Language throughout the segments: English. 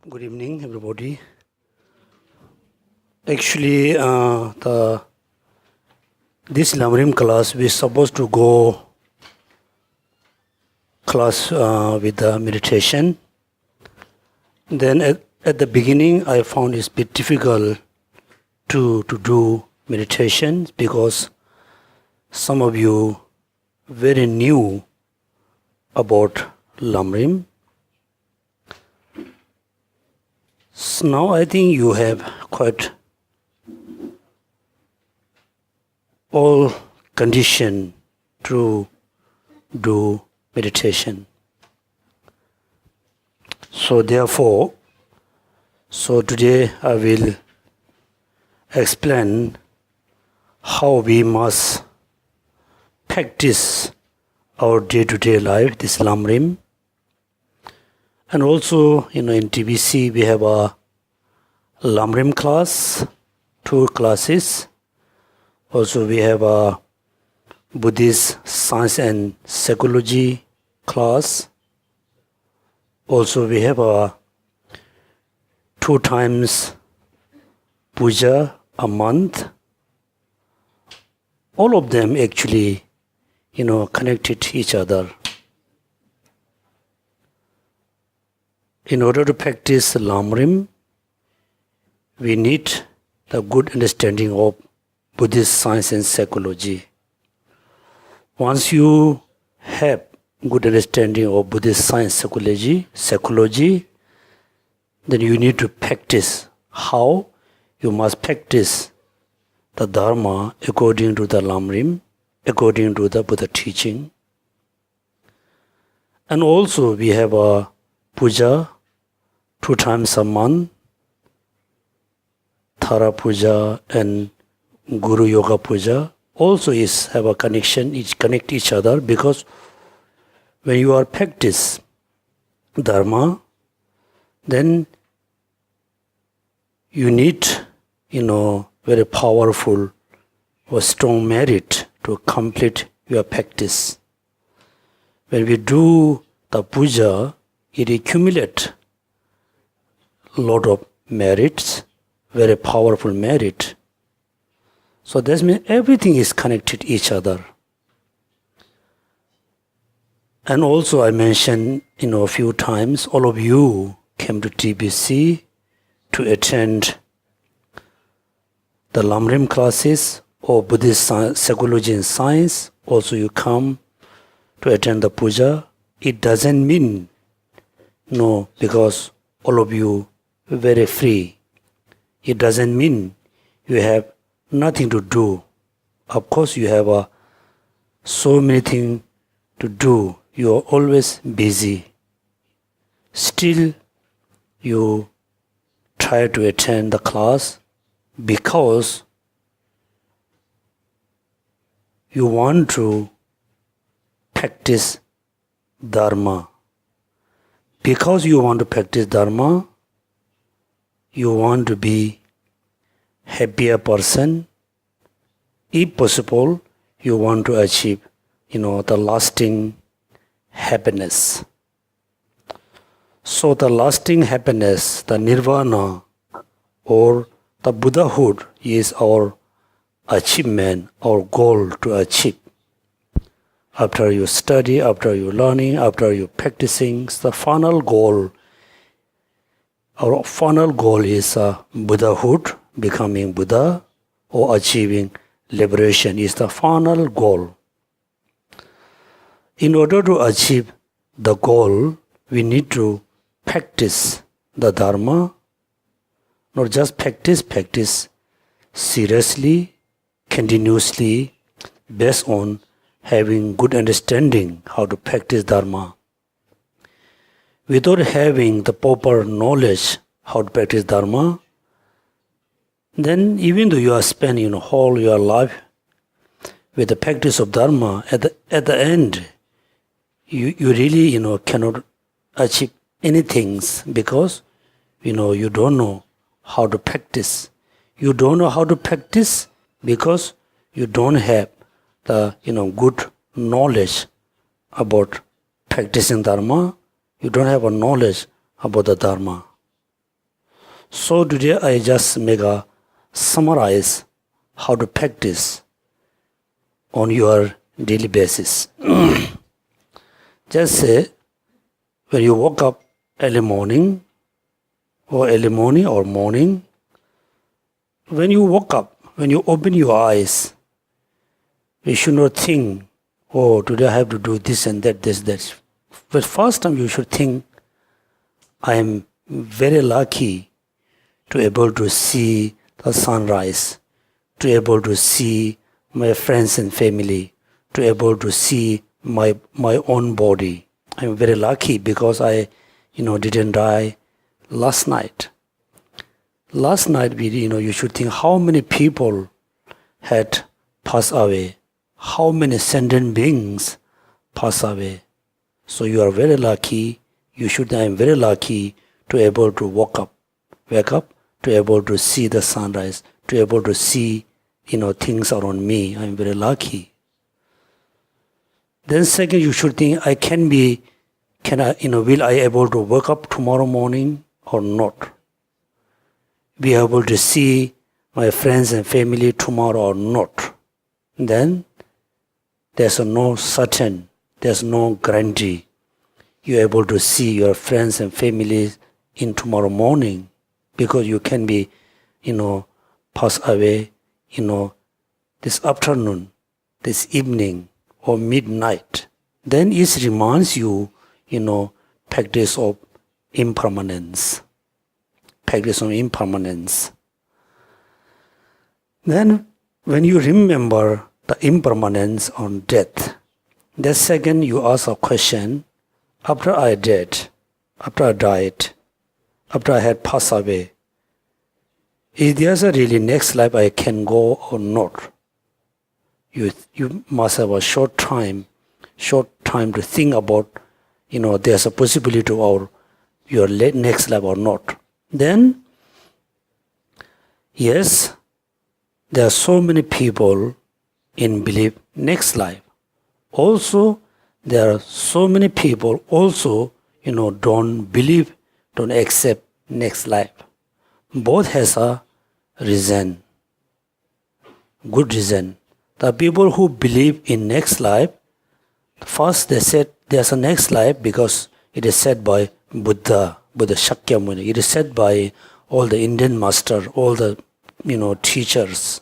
Good evening, everybody. Actually, this Lamrim class, we're supposed to go class with the meditation. Then at the beginning, I found it's a bit difficult to do meditation because some of you very new about Lamrim. So now I think you have quite all condition to do meditation. So therefore, today I will explain how we must practice our day-to-day life, this Lamrim. And also, in TBC, we have a Lamrim class, 2 classes. Also, we have a Buddhist Science and Psychology class. Also, we have a 2 times puja a month. All of them actually, connected to each other. In order to practice Lamrim, we need the good understanding of Buddhist science and psychology. Once you have good understanding of Buddhist science, psychology, then you need to practice how you must practice the Dharma according to the Lamrim, according to the Buddha teaching. And also we have a puja 2 times a month, Thara puja and Guru Yoga puja also have a connection, connect each other, because when you are practice Dharma, then you need, very powerful or strong merit to complete your practice. When we do the puja, it accumulates a lot of merits, very powerful merit. So that means everything is connected to each other. And also I mentioned, a few times, all of you came to TBC to attend the Lamrim classes or Buddhist psychology and science. Also you come to attend the puja. It doesn't mean because all of you are very free. It doesn't mean you have nothing to do. Of course, you have so many things to do. You are always busy. Still, you try to attend the class because you want to practice Dharma. Because you want to practice Dharma, you want to be happier person. If possible, you want to achieve, the lasting happiness. So the lasting happiness, the nirvana or the Buddhahood is our achievement, our goal to achieve. After you study, after you learning, after you practicing, the final goal, our final goal is Buddhahood, becoming Buddha, or achieving liberation is the final goal. In order to achieve the goal, we need to practice the Dharma, not just practice seriously, continuously, based on having good understanding how to practice Dharma. Without having the proper knowledge how to practice Dharma, then even though you are spending whole your life with the practice of Dharma, at the end, you really cannot achieve anything because you don't know how to practice. You don't know how to practice because you don't have the good knowledge about practicing Dharma. You don't have a knowledge about the Dharma. So today I just make a summarize how to practice on your daily basis. Just say, when you woke up early morning, morning, when you woke up, when you open your eyes, you should not think, oh, today I have to do this and that, this, that. But first time you should think, I am very lucky to able to see the sunrise, to able to see my friends and family, to able to see my own body. I'm very lucky because I, didn't die last night. Last night, you should think how many people had passed away, how many sentient beings passed away. So you are very lucky. I am very lucky to able to wake up, to able to see the sunrise, to able to see, things around me. I am very lucky. Then second, you should think, will I able to wake up tomorrow morning or not? Be able to see my friends and family tomorrow or not? Then there's no certain, there's no guarantee you're able to see your friends and families in tomorrow morning, because you can be, pass away, this afternoon, this evening, or midnight. Then it reminds you, practice of impermanence. Practice of impermanence. Then when you remember the impermanence on death, the second you ask a question, after I died, after I had passed away, is there a really next life I can go or not? You must have a short time to think about, there's a possibility of your next life or not. Then, yes, there are so many people in belief next life. Also, there are so many people also, don't believe, don't accept next life. Both has a reason, good reason. The people who believe in next life, first they said there's a next life because it is said by Buddha Shakyamuni. It is said by all the Indian master, all the teachers.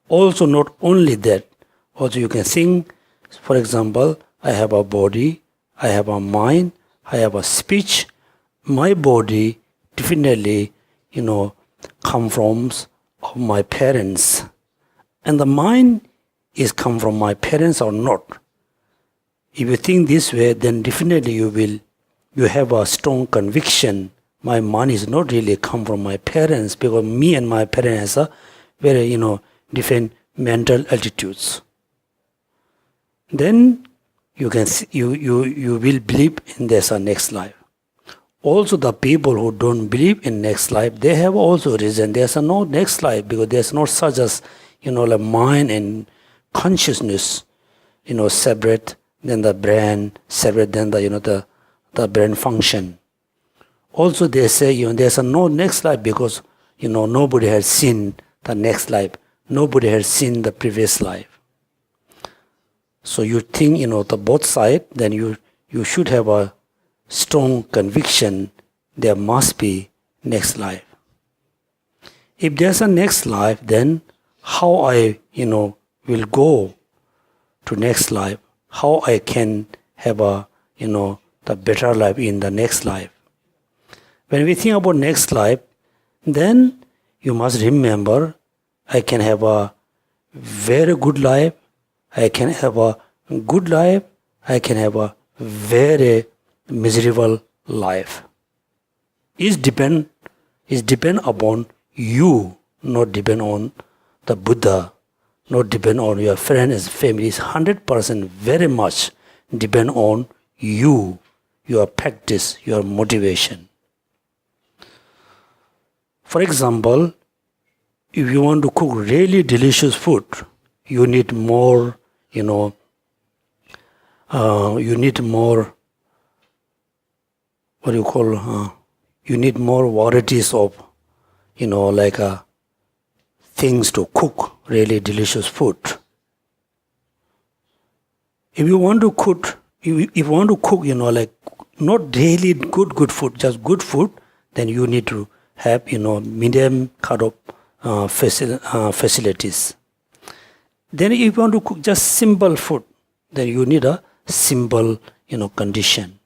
Also, not only that, also you can think, for example, I have a body, I have a mind, I have a speech. My body definitely, come from my parents. And the mind is come from my parents or not. If you think this way, then definitely you have a strong conviction. My mind is not really come from my parents, because me and my parents has a very, different mental attitudes. Then you can see, you will believe in there's a next life. Also, the people who don't believe in next life, they have also reason. There's no next life because there's not such as, like mind and consciousness, separate, then the brain, separate, then the brain function. Also, they say, there's no next life because, nobody has seen the next life. Nobody has seen the previous life. So you think, the both side, then you should have a strong conviction there must be next life. If there's a next life, then how I, will go to next life, how I can have a, the better life in the next life. When we think about next life, then you must remember, I can have a very good life, I can have a good life, I can have a very miserable life. It depend upon you, not depend on the Buddha, not depend on your friends, family. It's 100% very much depend on you, your practice, your motivation. For example, if you want to cook really delicious food, you need more, you need more, you need more varieties of like things to cook really delicious food. If you want to cook, like not daily good food, just good food, then you need to have, medium kind of facilities. Then if you want to cook just simple food, then you need a simple, condition.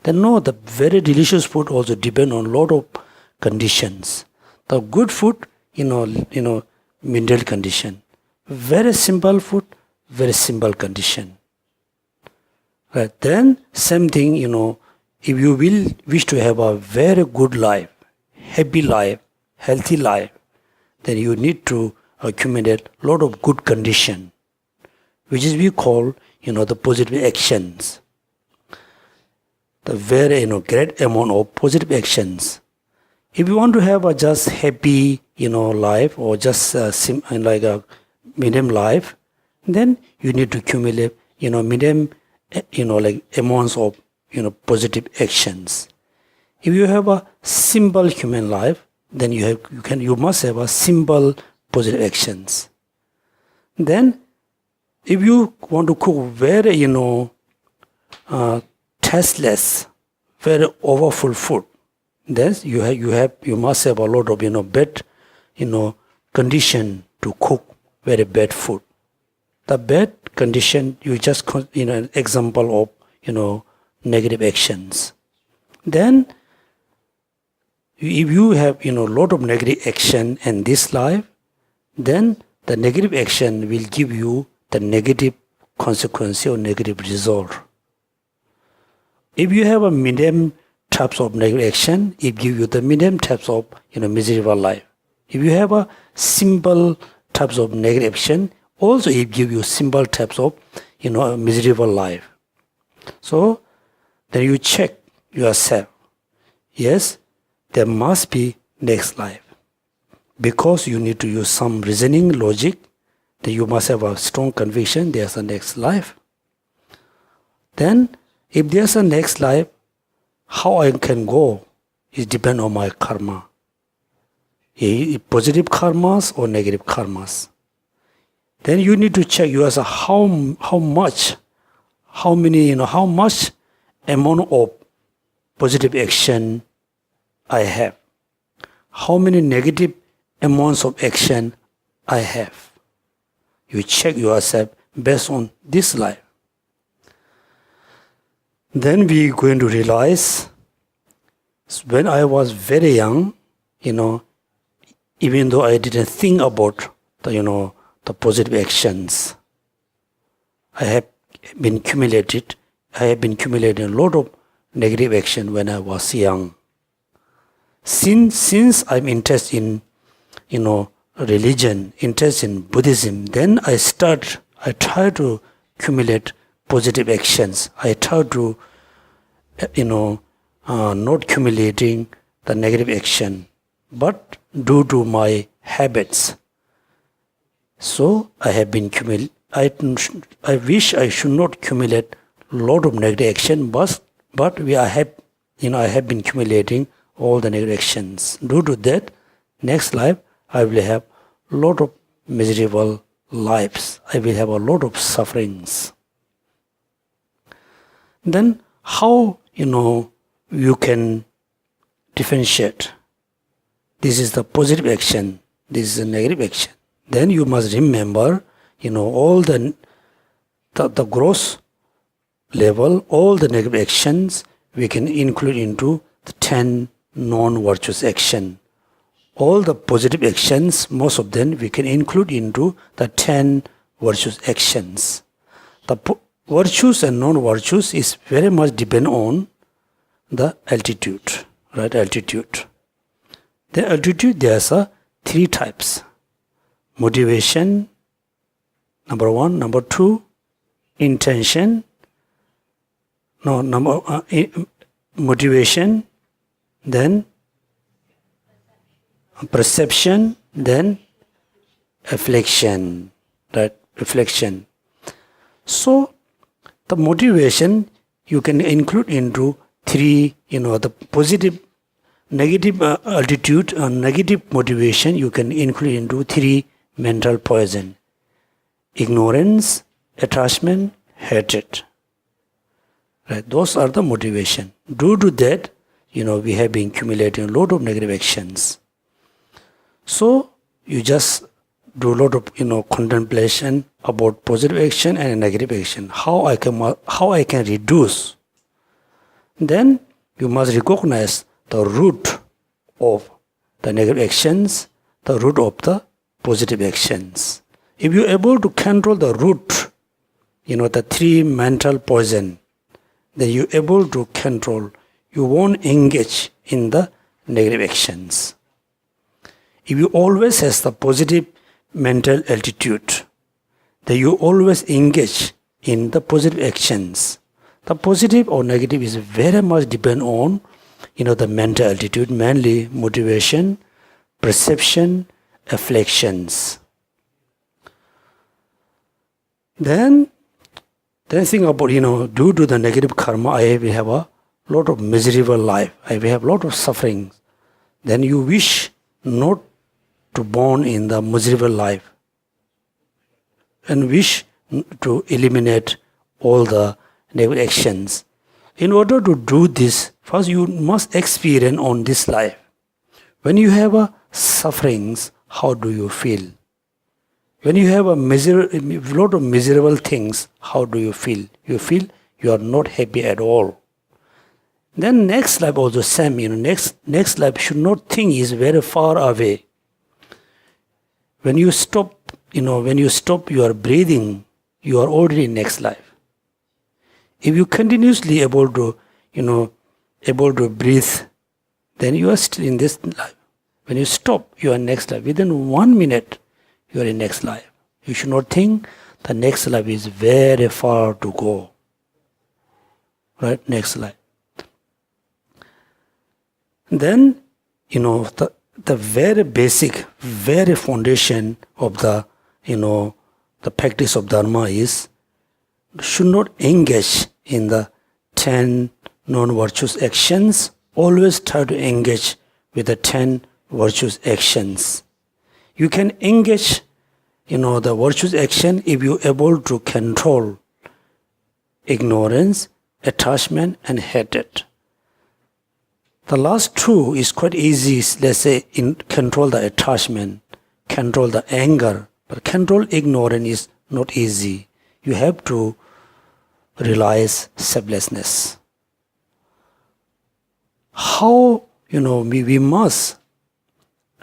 Then no, the very delicious food also depend on a lot of conditions. The good food, mineral condition. Very simple food, very simple condition. Right? Then same thing, if you will wish to have a very good life, happy life, healthy life, then you need to accumulate a lot of good condition, which is we call, the positive actions. The very, great amount of positive actions. If you want to have a just happy, life or just like a medium life, then you need to accumulate, medium, like amounts of, positive actions. If you have a simple human life, then you must have a simple positive actions. Then, if you want to cook very, tasteless, very overfull food, then you must have a lot of bad, condition to cook very bad food. The bad condition, you just an example of negative actions. Then, if you have a lot of negative action in this life, then the negative action will give you the negative consequence or negative result. If you have a medium types of negative action, it gives you the medium types of miserable life. If you have a simple types of negative action, also it gives you simple types of miserable life. So then you check yourself. Yes, there must be next life. Because you need to use some reasoning, logic, then you must have a strong conviction there's a next life. Then, if there's a next life, how I can go is depend on my karma. Positive karmas or negative karmas. Then you need to check yourself how much amount of positive action I have. How many negative amounts of action I have. You check yourself based on this life. Then we're going to realize when I was very young, even though I didn't think about the positive actions, I have been accumulating a lot of negative action when I was young. Since I'm interested in religion, interest in Buddhism, then I try to accumulate positive actions. I try to, not accumulating the negative action, but due to my habits. So I have been I wish I should not accumulate a lot of negative action, but I have been accumulating all the negative actions. Due to that, next life I will have a lot of miserable lives. I will have a lot of sufferings. Then how you can differentiate? This is the positive action. This is the negative action. Then you must remember, all the gross level, all the negative actions we can include into the 10 non-virtuous action. All the positive actions, most of them we can include into the 10 virtuous actions. The virtues and non-virtues is very much depend on the altitude, right? Altitude. The altitude, there's 3 types. Motivation, number 1. Number 2, intention. Motivation, then perception, then affliction, right? Reflection. So the motivation you can include into 3, the positive negative altitude, negative motivation you can include into 3 mental poison: ignorance, attachment, hatred. Right? Those are the motivation. Due to that, we have been accumulating a lot of negative actions. So you just do a lot of contemplation about positive action and negative action. How I can reduce. Then you must recognize the root of the negative actions, the root of the positive actions. If you're able to control the root, the 3 mental poison, then you're able to control, you won't engage in the negative actions. If you always has the positive mental altitude, then you always engage in the positive actions. The positive or negative is very much depend on, the mental altitude, mainly motivation, perception, afflictions. Then think about, due to the negative karma, I will have a lot of miserable life. I will have a lot of suffering. Then you wish not to born in the miserable life and wish to eliminate all the negative actions. In order to do this, first you must experience on this life. When you have sufferings, how do you feel? When you have a lot of miserable things, how do you feel? You feel you are not happy at all. Then next life also same. Next life should not think is very far away. When you stop your breathing, you are already in next life. If you continuously able to breathe, then you are still in this life. When you stop, you are next life. Within 1 minute, you are in next life. You should not think the next life is very far to go. Right? Next life. Then, the very basic, very foundation of the practice of Dharma is should not engage in the 10 non-virtuous actions. Always try to engage with the 10 virtuous actions. You can engage, the virtuous action if you're able to control ignorance, attachment, and hatred. The last 2 is quite easy, let's say, control the attachment, control the anger, but control ignorance is not easy. You have to realize selflessness. How, we must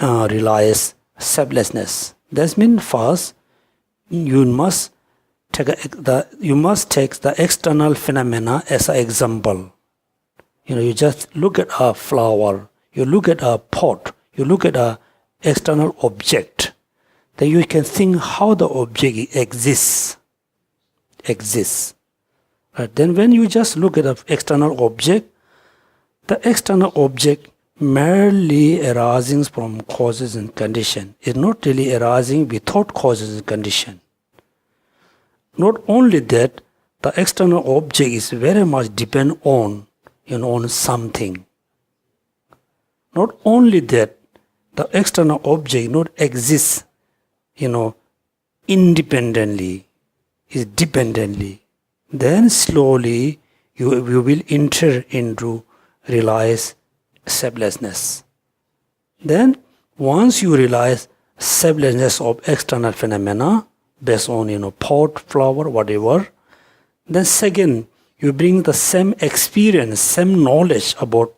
realize selflessness. That means first, you must take the external phenomena as an example. You just look at a flower, you look at a pot, you look at an external object. Then you can think how the object exists. Right? Then when you just look at an external object, the external object merely arising from causes and condition is not really arising without causes and condition. Not only that, the external object is very much depend on something. Not only that, the external object not exists, independently, is dependently. Then slowly you will enter into realize selflessness. Then once you realize selflessness of external phenomena based on pot, flower, whatever, then second, you bring the same experience, same knowledge about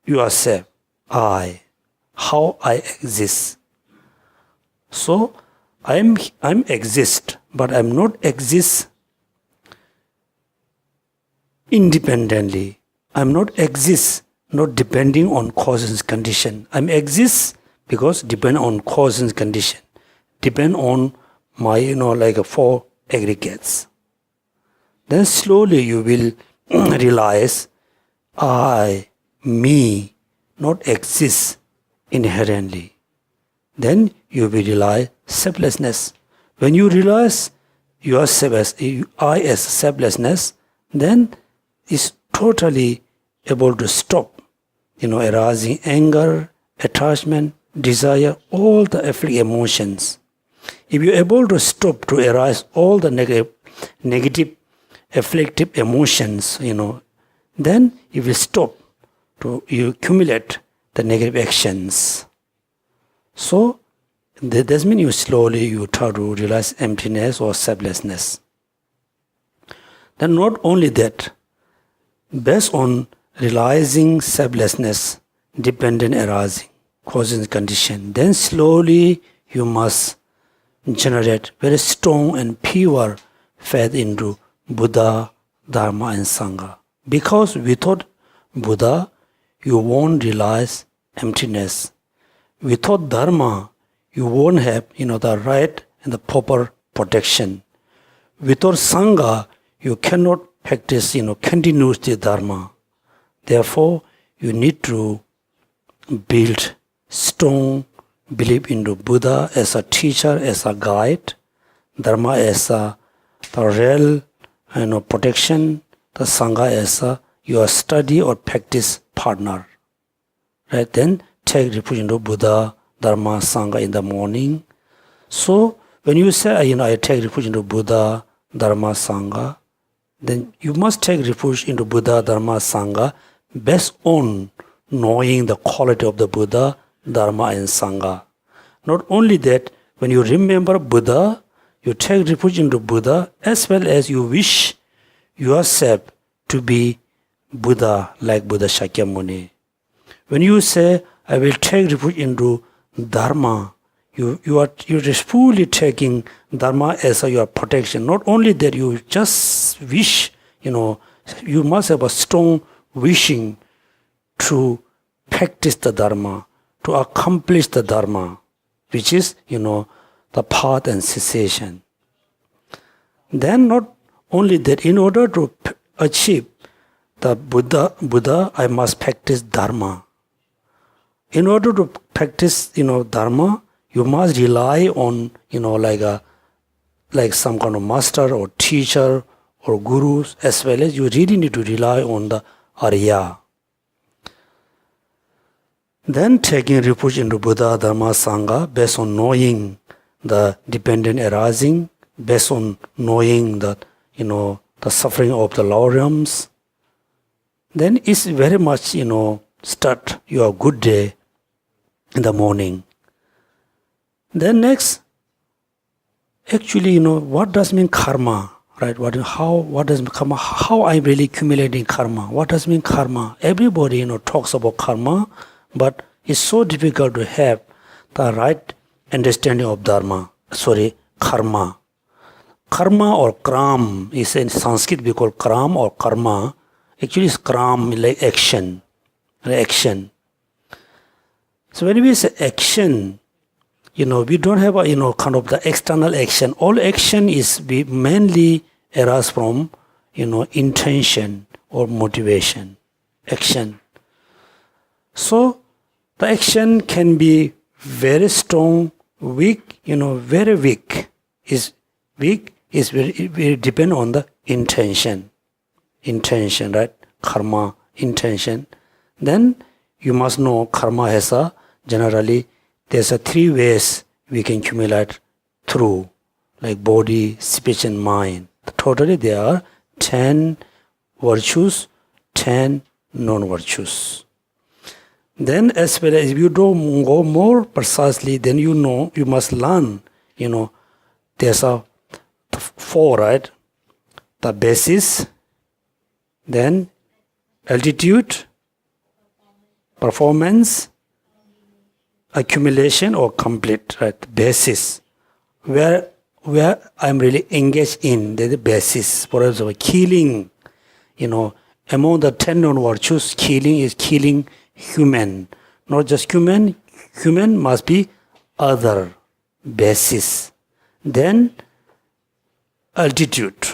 yourself, how I exist. So I'm exist, but I'm not exist independently. I'm not exist not depending on causes and condition. I'm exist because depend on causes and condition. Depend on my, like 4 aggregates. Then slowly you will realize me, not exist inherently. Then you will realize selflessness. When you realize yourself as I as selflessness, then it's totally able to stop arousing anger, attachment, desire, all the afflictive emotions. If you're able to stop to arise all the negative afflictive emotions, then you will stop to you accumulate the negative actions. So that means you slowly you try to realize emptiness or selflessness. Then not only that, based on realizing selflessness, dependent arising, causes condition, then slowly you must generate very strong and pure faith into Buddha, Dharma and Sangha. Because without Buddha, you won't realize emptiness. Without Dharma, you won't have the right and the proper protection. Without Sangha, you cannot practice continuously Dharma. Therefore, you need to build strong belief into Buddha as a teacher, as a guide, Dharma as the real protection, the Sangha as your study or practice partner. Right? Then take refuge into Buddha, Dharma, Sangha in the morning. So when you say, I take refuge into Buddha, Dharma, Sangha, then you must take refuge into Buddha, Dharma, Sangha based on knowing the quality of the Buddha, Dharma and Sangha. Not only that, when you remember Buddha, you take refuge into Buddha as well as you wish yourself to be Buddha like Buddha Shakyamuni. When you say, I will take refuge into Dharma, you are fully taking Dharma as your protection. Not only that, you just wish, you must have a strong wishing to practice the Dharma, to accomplish the Dharma, which is, the path and cessation. Then not only that, in order to achieve the Buddha, I must practice Dharma. In order to practice, Dharma, you must rely on, like some kind of master or teacher or gurus, as well as you really need to rely on the Arya. Then taking refuge into Buddha, Dharma, Sangha, based on knowing the dependent arising, based on knowing that, the suffering of the lower realms, then it's very much, start your good day in the morning. Then next, actually, what does mean karma, right? What does karma? How I'm really accumulating karma? What does mean karma? Everybody, talks about karma, but it's so difficult to have the right understanding of karma. Karma or kram is in Sanskrit we call kram or karma. Actually, it's kram like action. So when we say action, we don't have a kind of the external action. All action is mainly arise from intention or motivation. Action. So the action can be very strong, weak. Very weak. Is very depend on the intention. Intention, right? Karma, intention. Then you must know karma has generally there's 3 ways we can accumulate through, like body, speech and mind. Totally there are 10 virtues, 10 non-virtues. Then as well as if you don't go more precisely, then you must learn, there's 4, right? The basis, then altitude, performance, accumulation or complete, right? Basis. Where I'm really engaged in, the basis. For example, killing, among the 10 non-virtues, killing is killing human. Not just human must be other basis. Then altitude.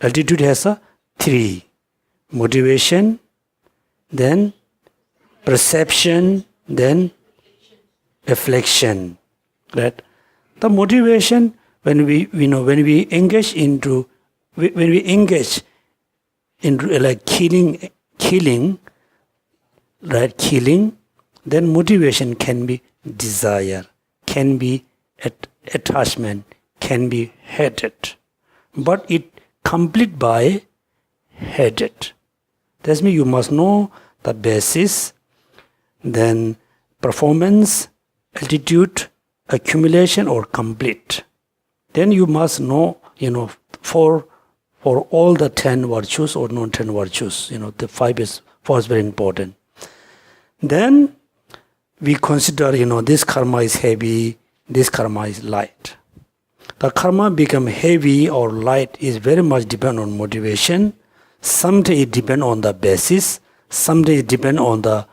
Altitude has 3. Motivation, then perception, then reflection. Right? The motivation when we engage into like killing, right, killing, then motivation can be desire, can be attachment, can be hatred. But it complete by hatred. That means you must know the basis, then performance, altitude, accumulation or complete. Then you must know, for all the 10 virtues or non-10 virtues, the 5 is very important. Then we consider, this karma is heavy, this karma is light. The karma become heavy or light is very much depend on motivation. Someday it depend on the basis, someday it depend on the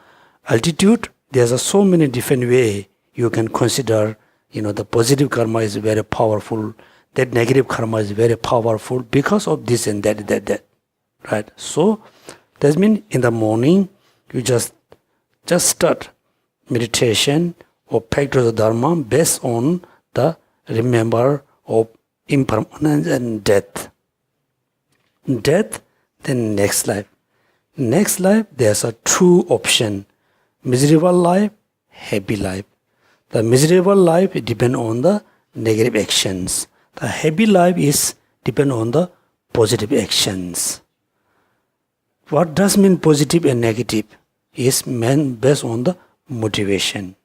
altitude. There's so many different way you can consider, the positive karma is very powerful, that negative karma is very powerful because of this and that. Right? So that means in the morning you just start meditation or practice the dharma based on the remember of impermanence and death. Death, then next life. Next life, there's a two option. Miserable life, happy life. The miserable life depends on the negative actions. The happy life is depend on the positive actions. What does mean positive and negative? Is meant based on the motivation.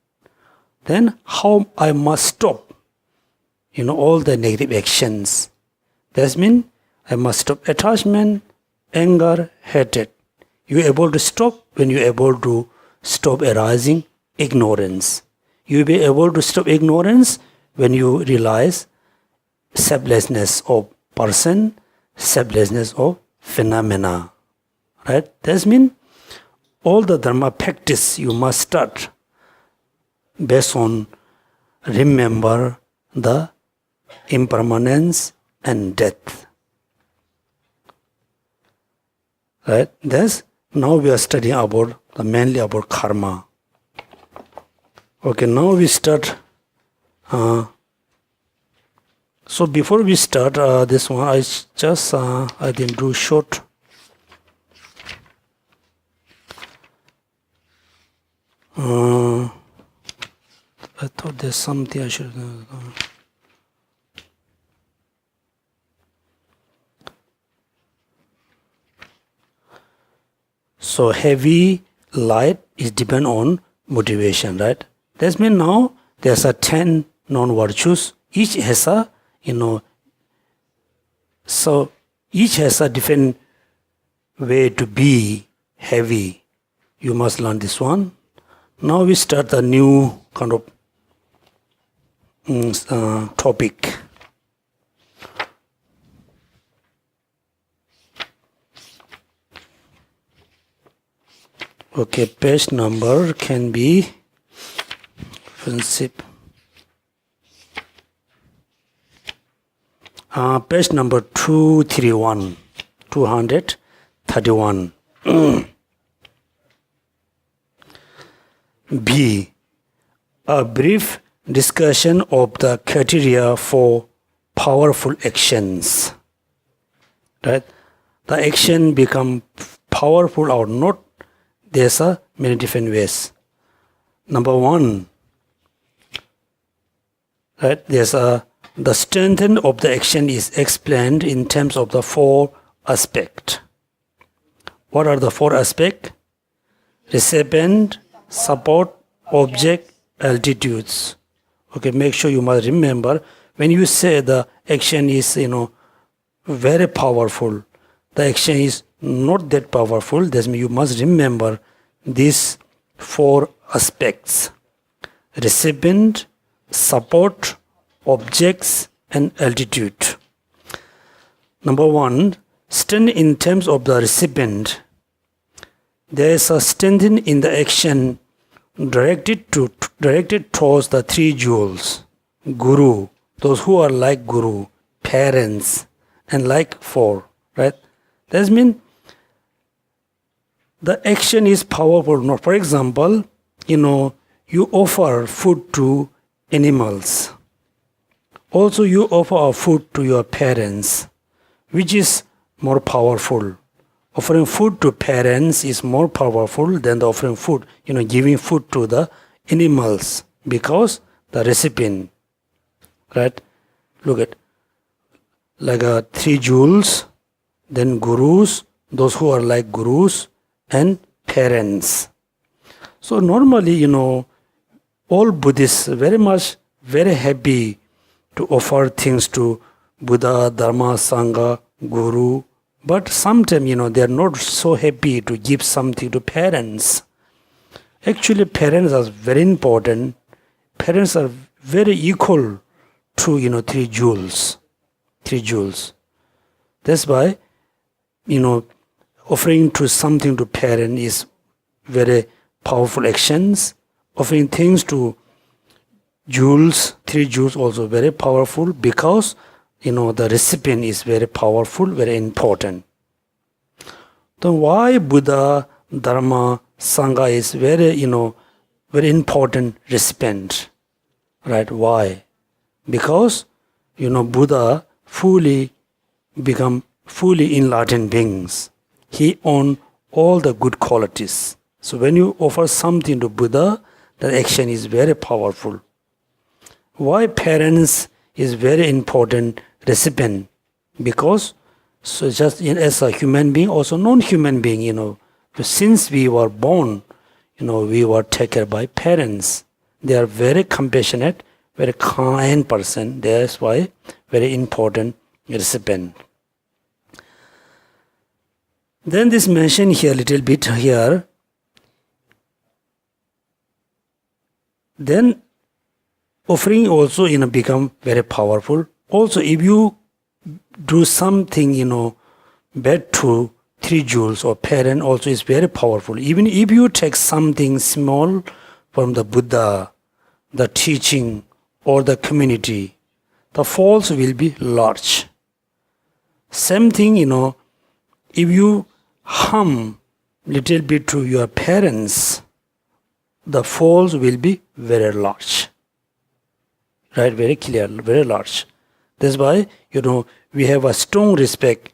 Then how I must stop, all the negative actions. That means I must stop attachment, anger, hatred. You are able to stop when you are able to stop arising ignorance. You will be able to stop ignorance when you realize selflessness of person, selflessness of phenomena. Right? That means all the dharma practice you must start based on remember the impermanence and death. Right? Thus, now we are studying mainly about karma. Okay, now we start. So before we start this one, I didn't do short. I thought there's something I should. So heavy, light is depend on motivation, right? That means now there's a 10 non-virtues. Each has a, so each has a different way to be heavy. You must learn this one. Now we start a new kind of topic. Okay, page number can be friendship. Page number 231. B. A brief discussion of the criteria for powerful actions. Right? The action become powerful or not. There's many different ways. Number one, right? There's the strength of the action is explained in terms of the 4 aspects. What are the 4 aspects? Recipient, support, object, altitudes. Okay, make sure you must remember when you say the action is very powerful, the action is not that powerful. That means you must remember these 4 aspects: recipient, support, objects, and altitude. Number 1, strength in terms of the recipient. There is a strength in the action directed towards the 3 jewels: guru, those who are like guru, parents, and like 4. Right? That means the action is powerful. Now, for example, you offer food to animals. Also, you offer food to your parents, which is more powerful. offering food to parents is more powerful than the offering food, giving food to the animals, because the recipient, right? Look at, like 3 jewels, then gurus, those who are like gurus, and parents. So normally, all Buddhists very happy to offer things to Buddha, Dharma, Sangha, Guru. But sometimes, they are not so happy to give something to parents. Actually, parents are very important. Parents are very equal to, 3 jewels. 3 jewels. That's why, offering to something to parent is very powerful actions. Offering things to jewels, 3 jewels also very powerful, because the recipient is very powerful, very important. Then why Buddha, Dharma, Sangha is very, very important recipient, right? Why? Because, Buddha become fully enlightened beings. He owns all the good qualities. So when you offer something to Buddha, that action is very powerful. Why parents is very important recipient? Because so just as a human being, also non-human being, since we were born, we were taken by parents. They are very compassionate, very kind person. That's why very important recipient. Then this mention here, little bit here. Then offering also become very powerful. Also, if you do something bad to 3 jewels or parent, also is very powerful. Even if you take something small from the Buddha, the teaching, or the community, the falls will be large. Same thing, if you harm little bit to your parents, the falls will be very large. Right? Very clear, very large. That's why, we have a strong respect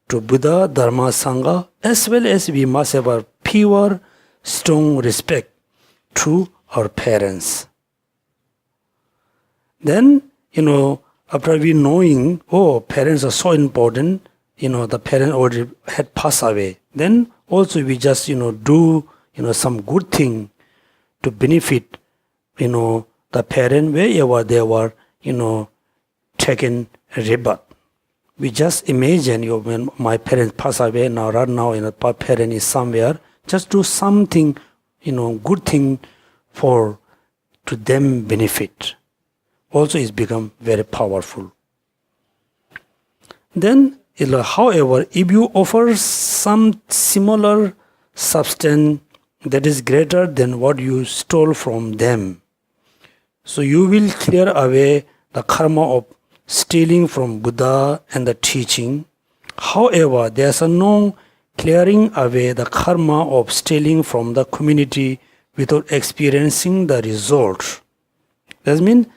to Buddha, Dharma, Sangha, as well as we must have a pure, strong respect to our parents. Then, after we knowing, parents are so important, the parent already had passed away. Then also we just, do, some good thing to benefit, the parent wherever they were, taken rebirth. We just imagine when my parents pass away, right now, my parent is somewhere, just do something, good thing to them benefit. Also it's become very powerful. Then, however, if you offer some similar substance that is greater than what you stole from them, so you will clear away the karma of stealing from Buddha and the teaching. However, there's no clearing away the karma of stealing from the community without experiencing the result. That means,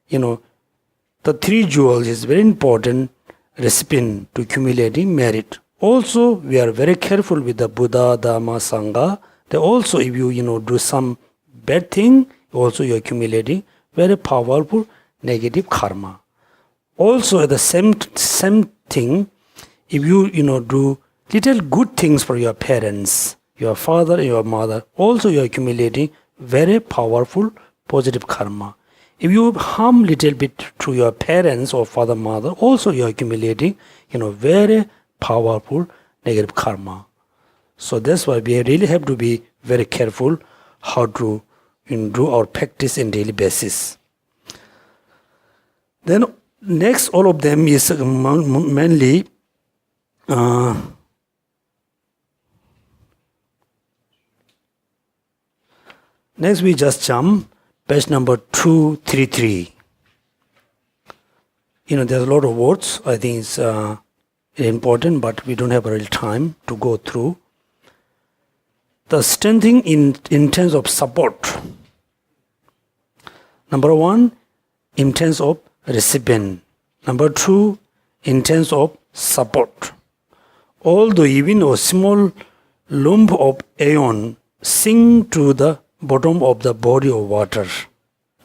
the 3 jewels is very important recipient to accumulating merit. Also, we are very careful with the Buddha, Dharma, Sangha. They also, if you, do some bad thing, also you're accumulating very powerful negative karma. Also, the same thing, if you, do little good things for your parents, your father, your mother, also you're accumulating very powerful positive karma. If you harm little bit to your parents or father, mother, also you're accumulating, very powerful negative karma. So that's why we really have to be very careful how to do our practice in daily basis. Then next, all of them is mainly next we just jump page number 233. There's a lot of words. I think it's important, but we don't have a real time to go through. The strengthening in terms of support. Number 1, in terms of recipient. Number 2, in terms of support. although even a small lump of iron sink to the bottom of the body of water,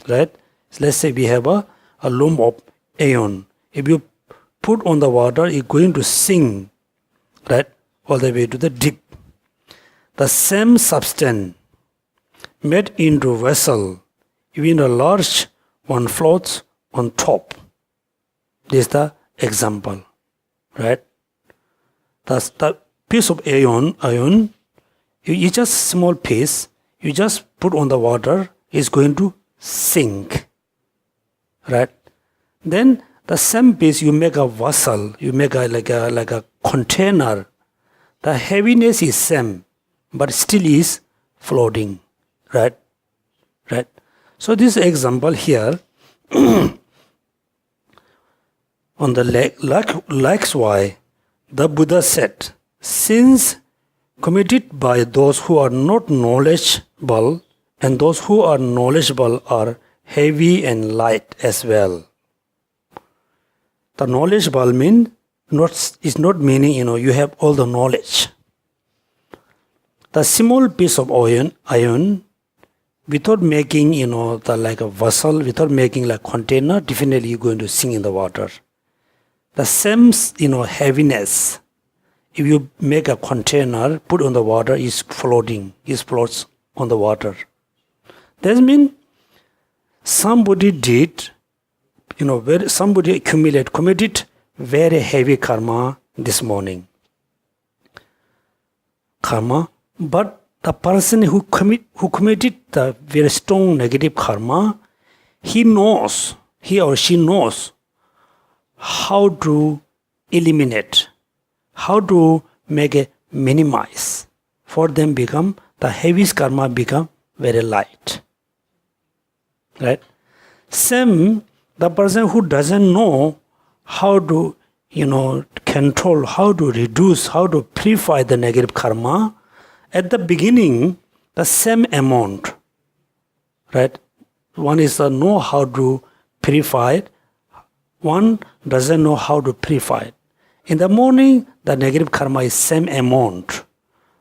right? So let's say we have a lump of iron. If you put on the water, it's going to sink, right, all the way to the deep. The same substance made into vessel, even a large one floats on top. This is the example, right? The piece of iron, you just small piece, you just put on the water, is going to sink, right? Then the same piece you make a vessel, you make like a container. The heaviness is same, but still is floating, right? Right. So this example here, on the likes why the Buddha said, since committed by those who are not knowledgeable, and those who are knowledgeable are heavy and light as well. The knowledgeable is not meaning you have all the knowledge. The small piece of iron without making the like a vessel, without making like container, definitely you're going to sink in the water. The same heaviness, if you make a container, put on the water, is floating, is floats on the water. That means somebody did, somebody committed very heavy karma this morning. Karma, but the person who committed the very strong negative karma, he or she knows how to eliminate, how to make a minimize. For them the heaviest karma become very light. Right? Same, the person who doesn't know how to, control, how to reduce, how to purify the negative karma, at the beginning, the same amount, right? One is know how to purify it, one doesn't know how to purify it. In the morning, the negative karma is same amount.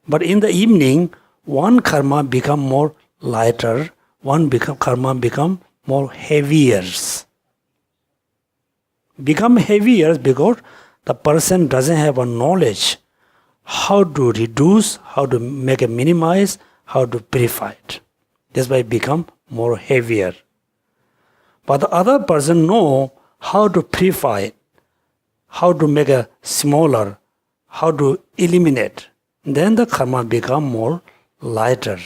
But in the evening, one karma become more lighter, karma become more heavier. Become heavier because the person doesn't have a knowledge how to reduce, how to make a minimize, how to purify it. That's why it become more heavier. But the other person know how to purify it, how to make a smaller, how to eliminate. Then the karma become more lighter.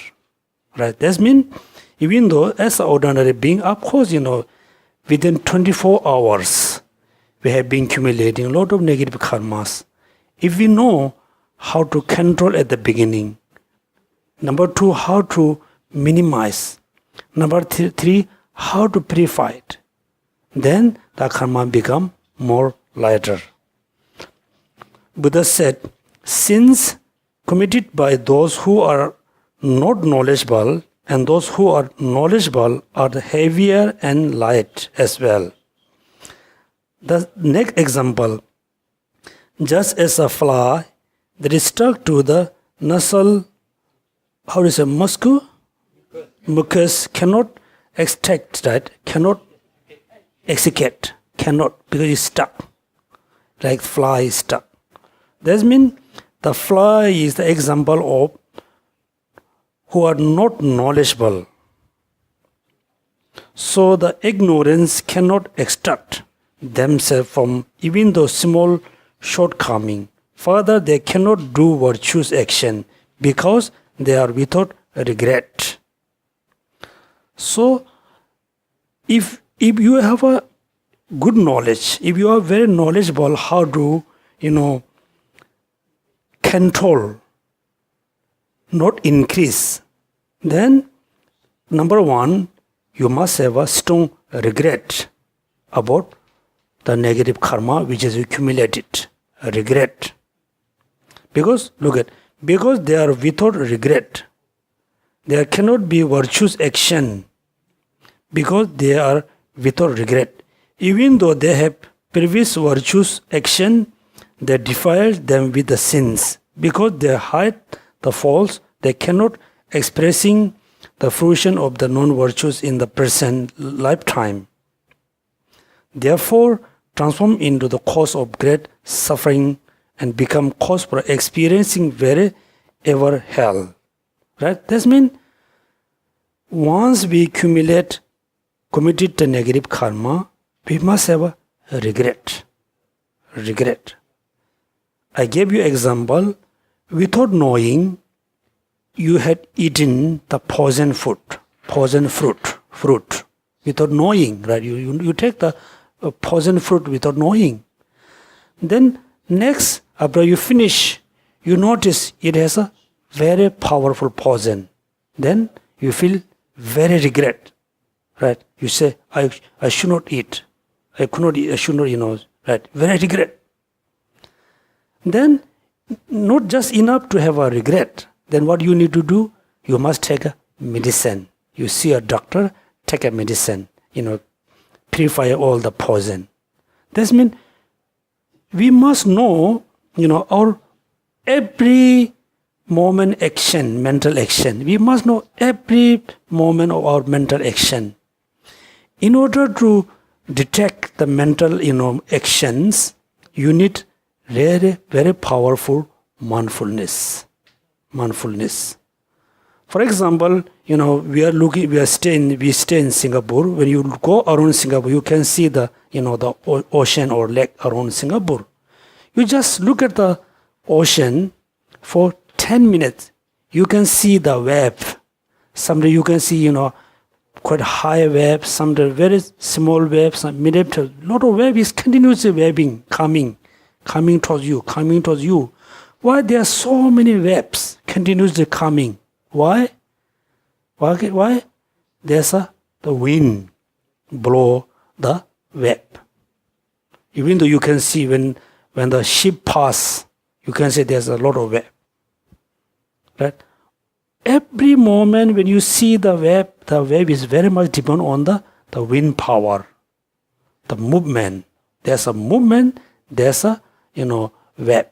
Right? That means even though as an ordinary being, of course, within 24 hours, we have been accumulating a lot of negative karmas. If we know how to control at the beginning, number 2, how to minimize, number 3, how to purify it, then the karma become more lighter. Buddha said, sins committed by those who are not knowledgeable and those who are knowledgeable are heavier and light as well. The next example, just as a fly that is stuck to the nasal, mucus cannot extract, right? Cannot extricate, cannot, because it's stuck, like fly is stuck. That means the fly is the example of who are not knowledgeable. So the ignorance cannot extract themselves from even though small shortcoming. Further, they cannot do virtuous action because they are without regret. So, if you have a good knowledge, if you are very knowledgeable how to, control, not increase, then number 1, you must have a strong regret about the negative karma which is accumulated. Regret. Because they are without regret, there cannot be virtuous action because they are without regret. Even though they have previous virtuous action, they defile them with the sins. Because they hide the faults, they cannot expressing the fruition of the non-virtues in the present lifetime. Therefore, transform into the cause of great suffering and become cause for experiencing very ever hell. Right? That means once we committed the negative karma, we must have a regret. Regret. I gave you example. Without knowing, you had eaten the poison fruit. Without knowing, right? You take the poison fruit without knowing. Then next, after you finish, you notice it has a very powerful poison. Then you feel very regret, right? You say, I should not eat. I should not, right? Very regret. Then, not just enough to have a regret. Then what you need to do? You must take a medicine. You see a doctor, take a medicine, purify all the poison. This means we must know, our every moment action, mental action. We must know every moment of our mental action. In order to detect the mental, actions, you need very, very powerful mindfulness. For example, we stay in Singapore. When you go around Singapore, you can see the ocean or lake around Singapore. You just look at the ocean for 10 minutes. You can see the wave. Someday you can see, quite high wave, someday very small wave, some mid-wave. A lot of wave is continuously waving, coming towards you. Why there are so many waves continuously coming? Why? There's the wind blow the wave. Even though you can see when the ship pass, you can say there's a lot of wave. Right? Every moment when you see the wave is very much depend on the wind power, the movement. There's a movement, there's a wave.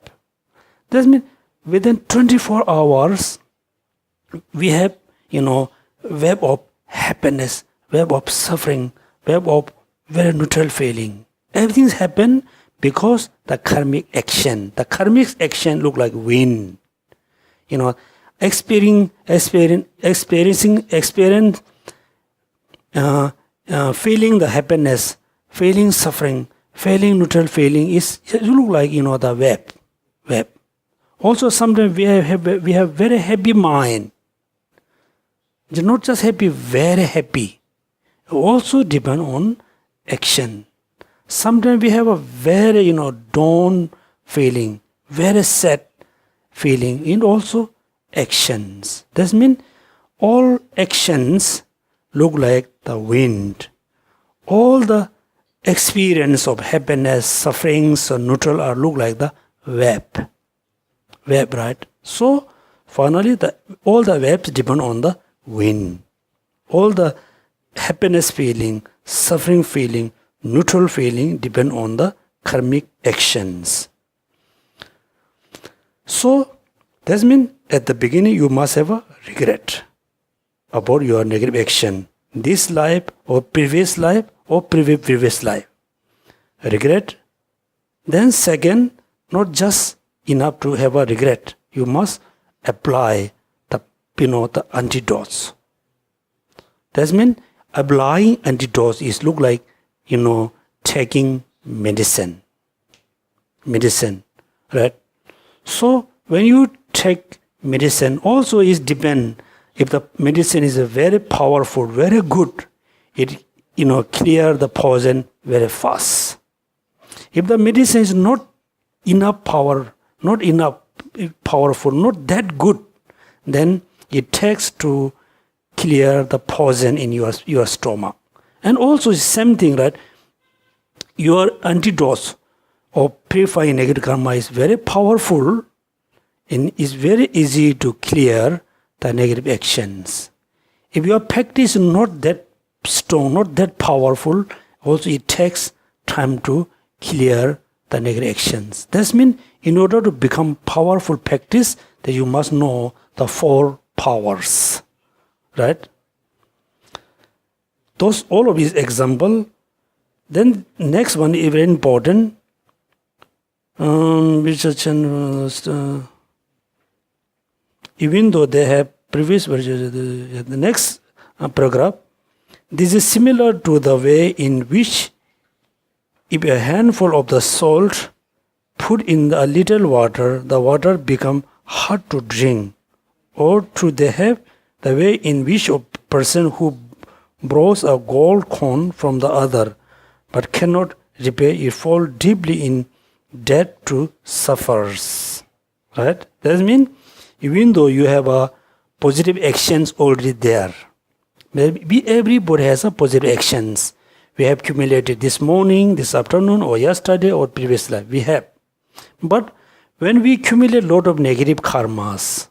That means within 24 hours, we have wave of happiness, wave of suffering, wave of very neutral feeling. Everything's happened because the karmic action. The karmic action look like wind. Experiencing, feeling the happiness, feeling suffering, feeling neutral feeling is look like the wave. Also, sometimes we have very happy mind. It's not just happy, very happy. Also depend on action. Sometimes we have a very down feeling, very sad feeling, and also actions. That means all actions look like the wind. All the experience of happiness, sufferings, or neutral are look like the wave, right? So finally, all the waves depend on the wind. All the happiness feeling, suffering feeling, neutral feeling depend on the karmic actions. So that means at the beginning you must have a regret about your negative action. This life or previous life or previous life. Regret. Then second, not just enough to have a regret. You must apply the antidotes. That means applying antidotes is look like taking medicine, right? So when you take medicine, also is depend if the medicine is very powerful, very good, it clear the poison very fast. If the medicine is not enough power, not enough powerful, not that good, then it takes to clear the poison in your stomach. And also same thing, right? Your antidote of purifying negative karma is very powerful and is very easy to clear the negative actions. If your practice is not that strong, not that powerful, also it takes time to clear the negative actions. That means in order to become powerful practice, that you must know the 4 powers. Right? Those all of these example. Then next one is very important. Even though they have previous versions, the next paragraph, this is similar to the way in which if a handful of the salt put in a little water, the water become hard to drink. Or to they have the way in which a person who borrows a gold coin from the other but cannot repay it fall deeply in debt to suffers. Right? That means even though you have a positive actions already there, everybody has a positive actions. We have accumulated this morning, this afternoon, or yesterday, or previous life. We have. But when we accumulate a lot of negative karmas,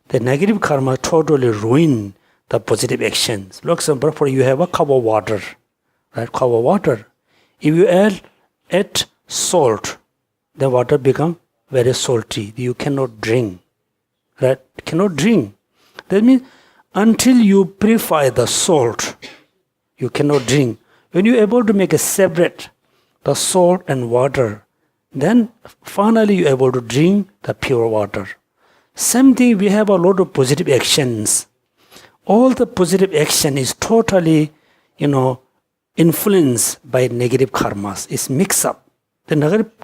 the negative karma totally ruin the positive actions. For example, for you have a cup of water, right? Cup of water. If you add salt, the water become very salty. You cannot drink, right? Cannot drink. That means until you purify the salt, you cannot drink. When you are able to make a separate the salt and water, then finally you are able to drink the pure water. Same thing, we have a lot of positive actions. All the positive action is totally, influenced by negative karmas. It's mixed up. The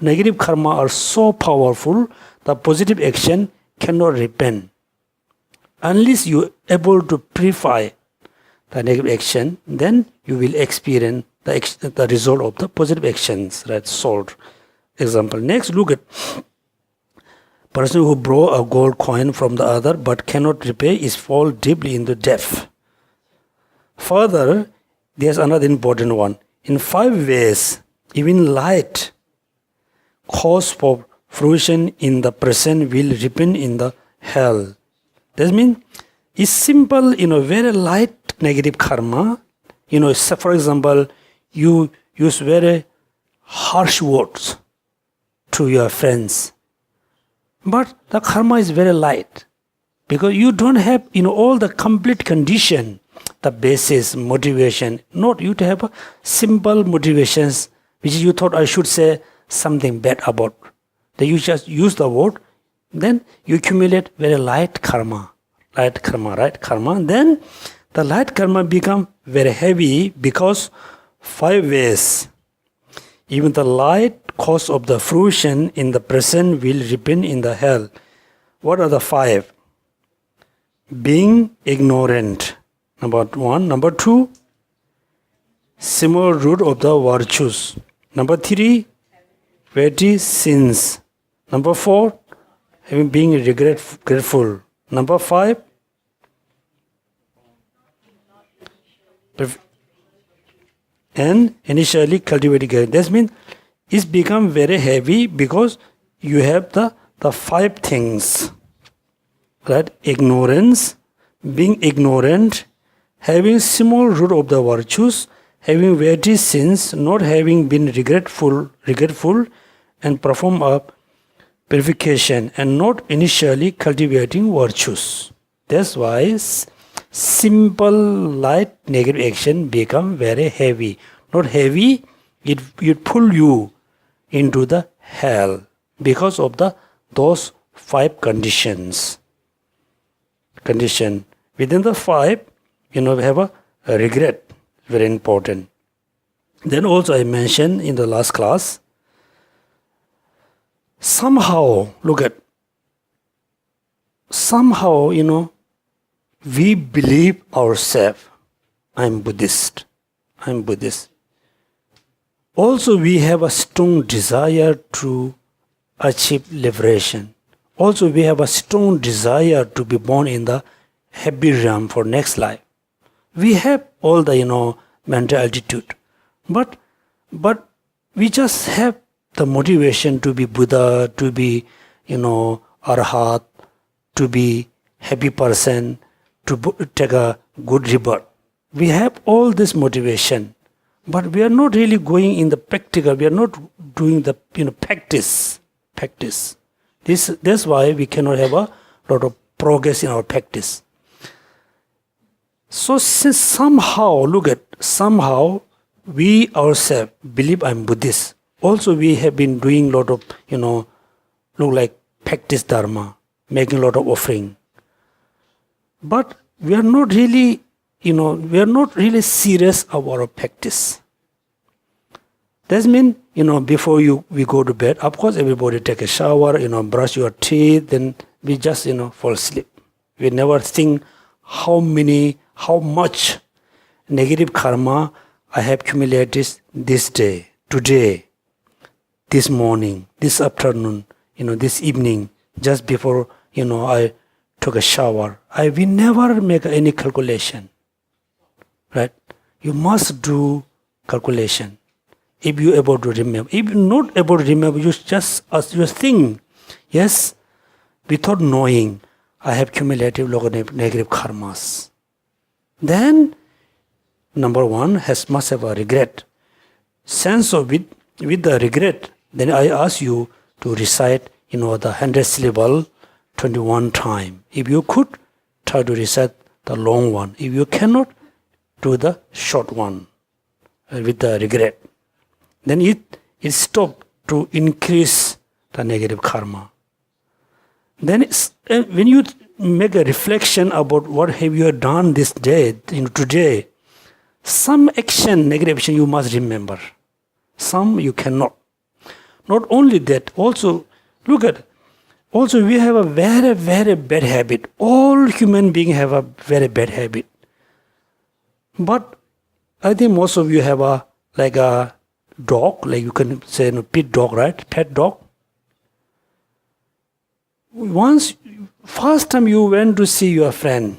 negative karma are so powerful, the positive action cannot repent. Unless you are able to purify the negative action, then you will experience the result of the positive actions, right? Salt. Example. Next, look at person who borrow a gold coin from the other but cannot repay is fall deeply into debt. Further, there's another important one. In 5 ways, even light cause for fruition in the present will repent in the hell. That means it's simple, very light negative karma. For example, you use very harsh words to your friends. But the karma is very light because you don't have all the complete condition, the basis, motivation. Not you to have a simple motivations which you thought I should say something bad about. Then you just use the word, then you accumulate very light karma. Light karma, right? Karma. Then the light karma become very heavy because 5 ways. Even the light cause of the fruition in the present will repent in the hell. What are the 5? Being ignorant. Number 1. Number 2, small root of the virtues. Number 3, petty sins. Number 4, being regretful. Number 5, and initially cultivating. That means it's become very heavy because you have the 5 things, right? Ignorance, being ignorant, having small root of the virtues, having weighty sins, not having been regretful, and perform a purification, and not initially cultivating virtues. That's why simple, light, negative action become very heavy. Not heavy, it pull you into the hell because of those 5 conditions. Within the 5, we have a regret, very important. Then also I mentioned in the last class, somehow, we believe ourselves, I'm Buddhist. Also, we have a strong desire to achieve liberation. Also, we have a strong desire to be born in the happy realm for next life. We have all the, mental altitude. But we just have the motivation to be Buddha, to be, Arhat, to be happy person, to take a good rebirth. We have all this motivation. But we are not really going in the practical. We are not doing the practice. That's why we cannot have a lot of progress in our practice. So since somehow we ourselves believe I'm Buddhist. Also we have been doing a lot of look like practice dharma, making a lot of offering. But we are not really serious about our practice. That means, before we go to bed, of course everybody take a shower, brush your teeth, then we just, fall asleep. We never think how much negative karma I have accumulated this day, today, this morning, this afternoon, this evening, just before, I took a shower. We never make any calculation, right? You must do calculation. If you're able to remember. If you're not able to remember, you just think, yes, without knowing, I have cumulative negative karmas. Then, number one, must have a regret. Sense of it, with the regret, then I ask you to recite, the 100 syllable 21 times. If you could, try to recite the long one. If you cannot, do the short one with the regret. Then it stops to increase the negative karma. Then when you make a reflection about what have you done this day, today, some action, negative action you must remember. Some you cannot. Not only that, also we have a very, very bad habit. All human beings have a very bad habit. But I think most of you have a dog, like you can say pet dog, right? Pet dog. First time you went to see your friend,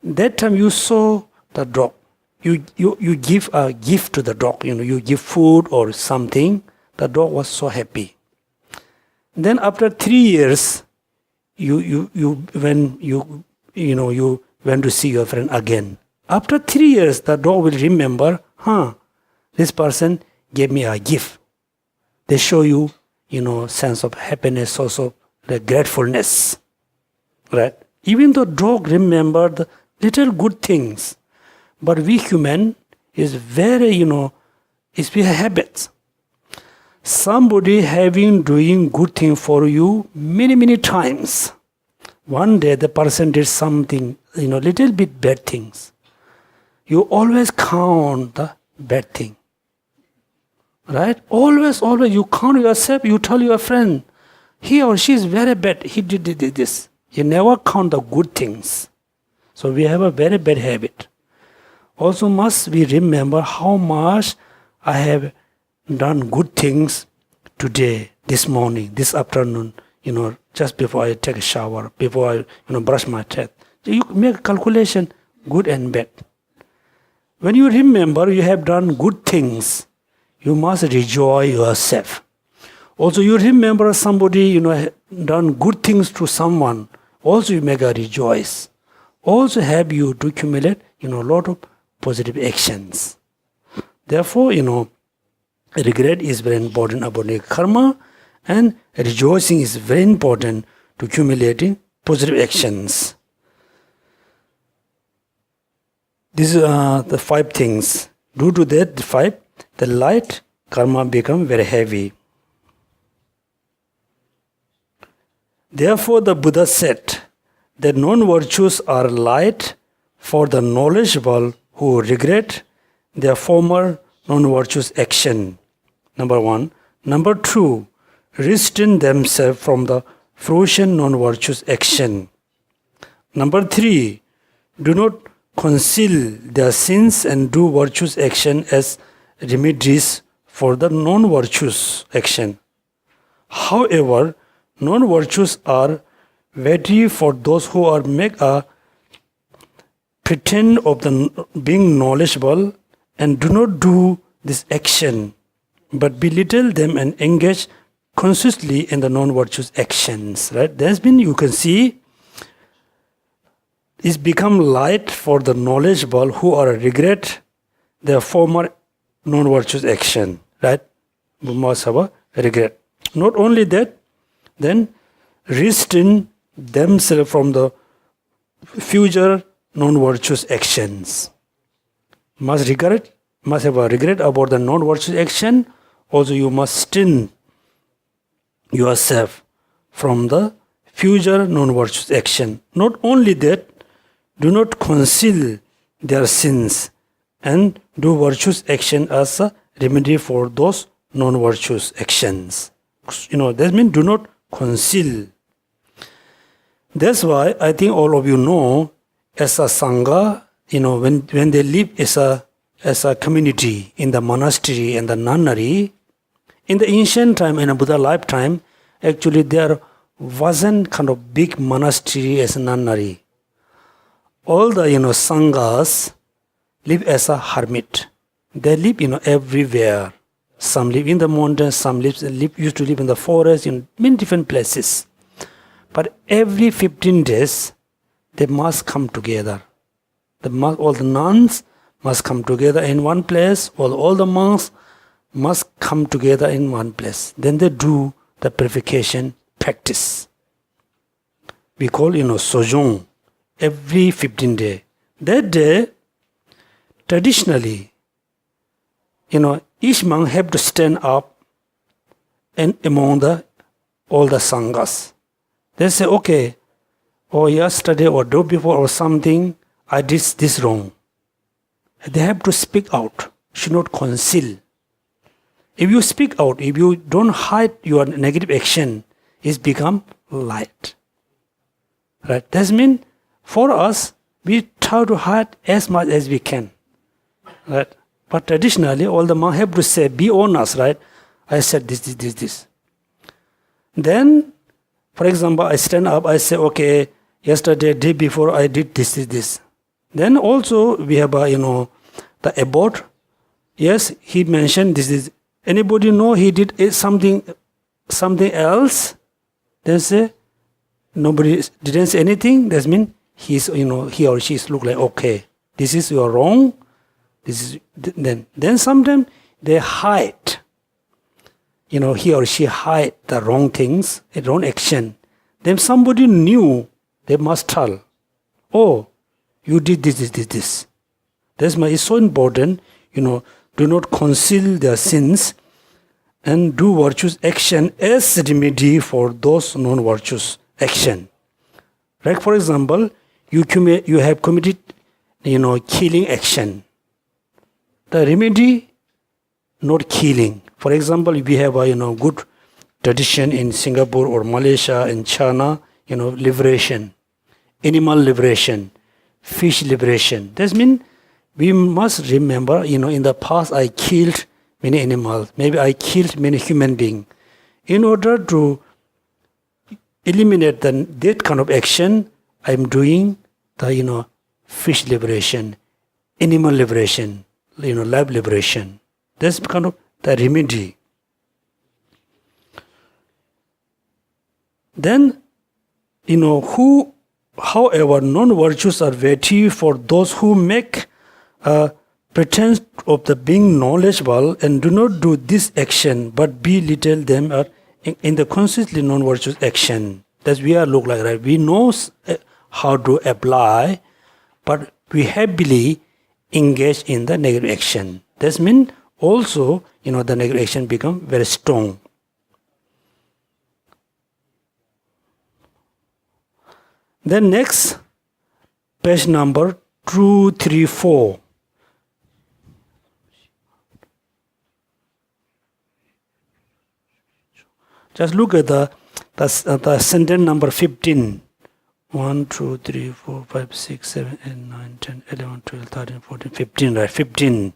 that time you saw the dog. You give a gift to the dog, you give food or something. The dog was so happy. Then after 3 years, you went to see your friend again. After 3 years, the dog will remember, this person gave me a gift. They show you, sense of happiness, also the gratefulness, right? Even though dog remember the little good things, but we human is very, it's we have habits. Somebody doing good thing for you many, many times. One day the person did something, little bit bad things. You always count the bad thing. Right? Always you count yourself, you tell your friend, he or she is very bad, he did this. You never count the good things. So we have a very bad habit. Also must we remember how much I have done good things today, this morning, this afternoon, just before I take a shower, before I brush my teeth. So you make a calculation, good and bad. When you remember you have done good things, you must rejoice yourself. Also you remember somebody, done good things to someone, also you make a rejoice. Also have you to accumulate, a lot of positive actions. Therefore, regret is very important about the karma, and rejoicing is very important to accumulating positive actions. These are the 5 things. Due to that, the light karma become very heavy. Therefore, the Buddha said that non-virtues are light for the knowledgeable who regret their former non-virtuous action. Number 1. Number 2, restrain themselves from the fruition non-virtuous action. Number 3, do not conceal their sins and do virtuous action as remedies for the non-virtuous action. However, non-virtues are very for those who are make a pretend of being knowledgeable and do not do this action, but belittle them and engage consciously in the non-virtuous actions. Right? There's been, you can see, is become light for the knowledgeable who are regret their former non-virtuous action, right? We must have a regret. Not only that, then restrain themselves from the future non-virtuous actions. Must have a regret about the non-virtuous action. Also, you must restrain yourself from the future non-virtuous action. Not only that, do not conceal their sins and do virtuous action as a remedy for those non-virtuous actions. That means do not conceal. That's why I think all of you know, as a Sangha, when they live as a community in the monastery and the nunnery, in the ancient time, in a Buddha lifetime, actually there wasn't kind of big monastery as a nunnery. All the Sanghas live as a hermit. They live everywhere. Some live in the mountains, some used to live in the forest, in many different places. But every 15 days, they must come together. All the nuns must come together in one place, all the monks must come together in one place. Then they do the purification practice. We call, sojong, every 15 days. That day, traditionally, each monk have to stand up and among all the sanghas. They say, okay, yesterday or day before or something, I did this wrong. They have to speak out, should not conceal. If you speak out, if you don't hide your negative action, it's become light. Right? That means for us, we try to hide as much as we can. Right? But traditionally, all the monks have to say, be honest, right? I said this. Then, for example, I stand up, I say, okay, yesterday, day before, I did this. Then also, we have, the abbot. Yes, he mentioned this is. Anybody know he did something else? They say, nobody didn't say anything. That means he or she look like, okay, this is your wrong. Then sometimes they hide. He or she hide the wrong things, the wrong action. Then somebody knew, they must tell, oh, you did this. That's why it's so important, do not conceal their sins and do virtuous action as remedy for those non-virtuous action. Right? For example, you have committed, killing action. The remedy, not killing. For example, we have a good tradition in Singapore or Malaysia and China, liberation, animal liberation, fish liberation. That means we must remember, in the past I killed many animals, maybe I killed many human beings. In order to eliminate that kind of action, I'm doing the, fish liberation, animal liberation, life liberation. That's kind of the remedy. Then, however, non-virtues are weighty for those who make a pretense of the being knowledgeable and do not do this action, but belittle them in the consciously non-virtuous action. That we are look like, right? We know how to apply, but we happily engage in the negative action. That means also, the negative action become very strong. Then next, page number 234. Just look at the sentence number 15. 1, 2, 3, 4, 5, 6, 7, 8, 9, 10, 11, 12, 13, 14, 15, right? 15.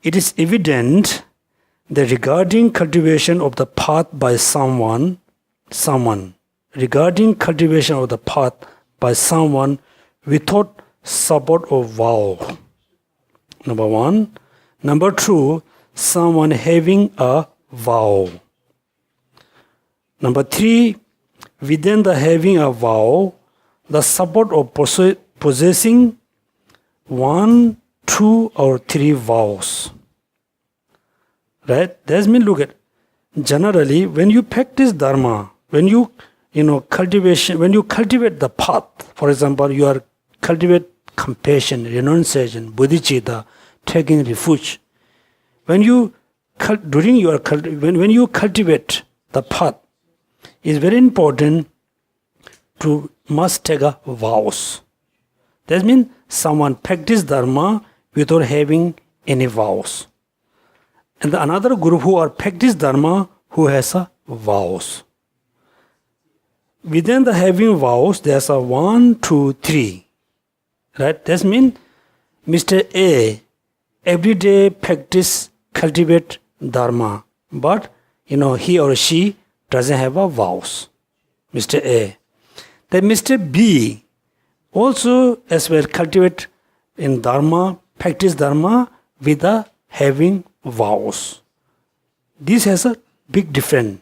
It is evident that regarding cultivation of the path by someone, regarding cultivation of the path by someone without support of vow. Number 1. Number 2, someone having a vow. Number 3, within the having a vow, the support of possessing 1, 2, or 3 vows. Right? That means, look at, generally, when you practice Dharma, when you cultivate the path, for example, you are cultivate compassion, renunciation, bodhicitta, taking refuge. When you cultivate the path, it's very important to must take a vows. That means someone practice Dharma without having any vows. And another group who are practice Dharma who has a vows. Within the having vows, there's a 1, 2, 3. Right? That means Mr. A every day practice, cultivate Dharma, but he or she doesn't have a vows. Mr. A. Then Mr. B also as well cultivate in Dharma, practice Dharma with the having vows. This has a big difference.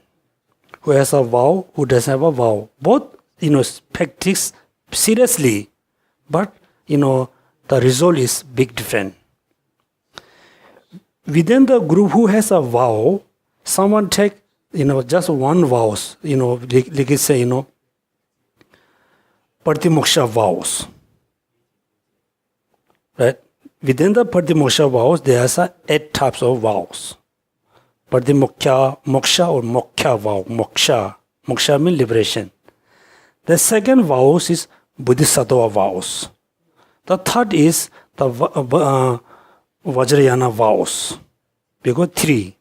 Who has a vow, who doesn't have a vow. Both, practice seriously, but, the result is big different. Within the group who has a vow, someone take, just one vows, like you say, Patimoksha vows. Right? Within the Patimoksha vows, there are 8 types of vows. Patimoksha, moksha or moksha vow. Moksha. Moksha means liberation. The second vows is Bodhisattva vows. The third is the Vajrayana vows. We got 3.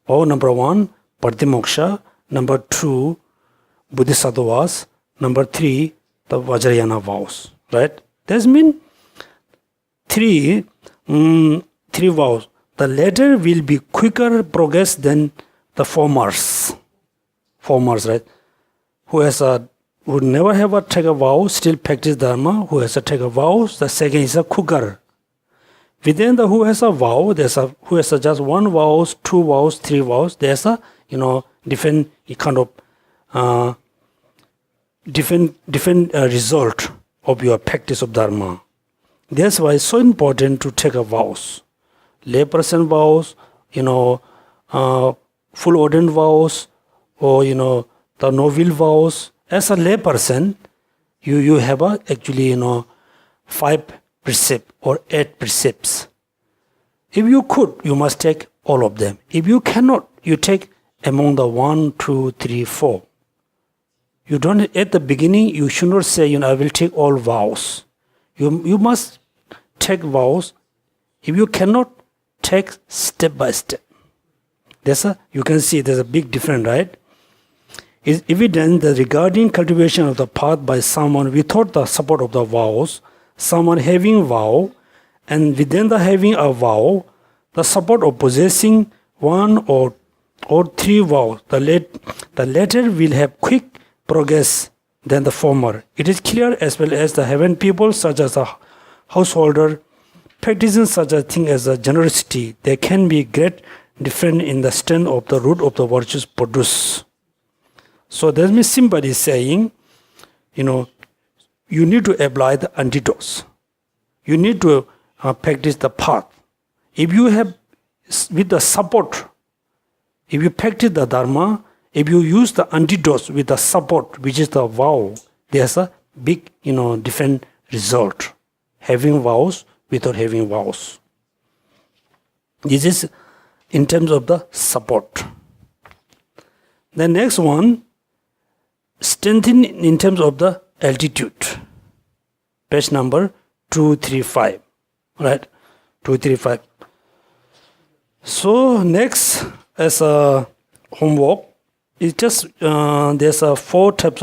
Vow number 1, Patimoksha. Number 2, Bodhisattvas. Number 3, the Vajrayana vows. Right? That means 3 vows. The latter will be quicker progress than the formers. Formers, right? Who never have a take a vow, still practice Dharma, who has a take a vows, the second is a quicker. Within the who has a vow, who has just 1 vows, 2 vows, 3 vows, there's a different kind of different result of your practice of Dharma. That's why it's so important to take a vows. Layperson vows, full ordained vows, or the noble vows. As a layperson, you have actually 5 precepts or 8 precepts. If you could, you must take all of them. If you cannot, you take among the 1, 2, 3, 4. You don't at the beginning. You should not say I will take all vows. You must take vows. If you cannot, take step by step. You can see there's a big difference, right? It's evident that regarding cultivation of the path by someone without the support of the vows, someone having vow, and within the having a vow, the support of possessing 1 or 3 vows, the latter will have quick progress than the former. It is clear as well as the heaven people, such as a householder, practicing such a thing as a generosity, there can be great difference in the strength of the root of the virtues produced. So that means somebody saying, you need to apply the antidotes. You need to practice the path. If you have, with the support, if you practice the Dharma, if you use the antidotes with the support, which is the vow, there's a big, different result. Having vows without having vows. This is in terms of the support. The next one, strengthen in terms of the altitude. Page number 235. Right? 235. So next, as a homework, it's just there's 4 types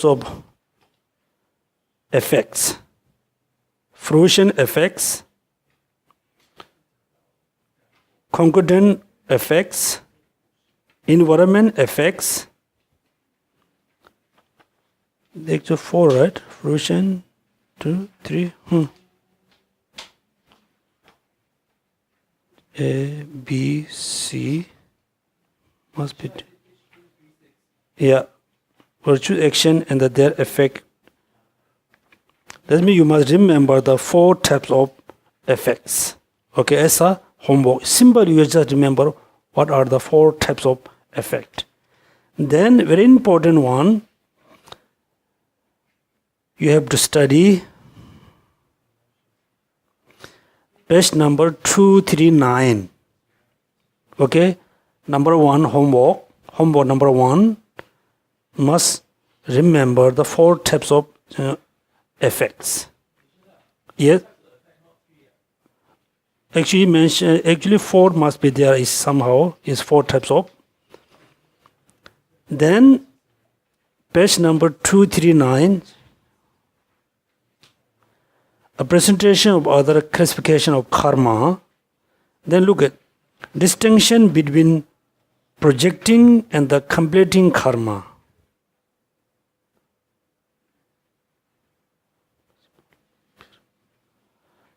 of effects. Fruition effects, concordant effects, environment effects. There's 4, right? Fruition, 2, 3. A, B, C. Must be. Yeah. virtue action and their effect. That means you must remember the 4 types of effects. Okay, as a homework. Simply you just remember what are the 4 types of effect. Then very important one, you have to study page number 239. Okay, number 1 homework. Homework number 1 must remember the 4 types of effects. Yes. Actually 4 must be there. Is somehow is 4 types of. Then page number 239. A presentation of other classification of karma. Then look at distinction between projecting and the completing karma.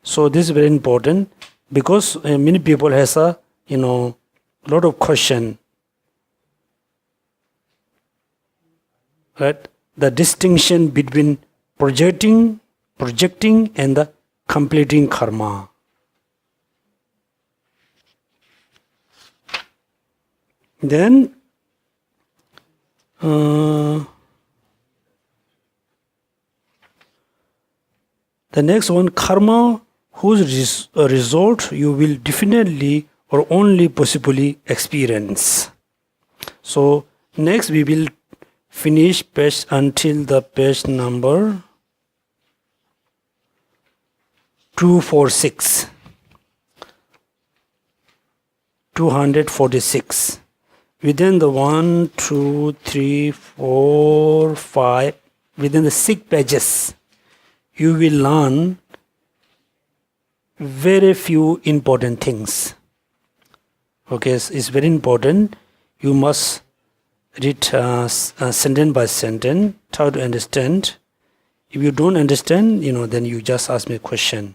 So this is very important because many people has a lot of question, right? The distinction between projecting and the completing karma. Then the next one, karma whose result you will definitely or only possibly experience. So next we will finish page until the page number 246. 246. Within the 1, 2, 3, 4, 5, within the 6 pages, you will learn very few important things. Okay, it's very important. You must read sentence by sentence, try to understand. If you don't understand, then you just ask me a question.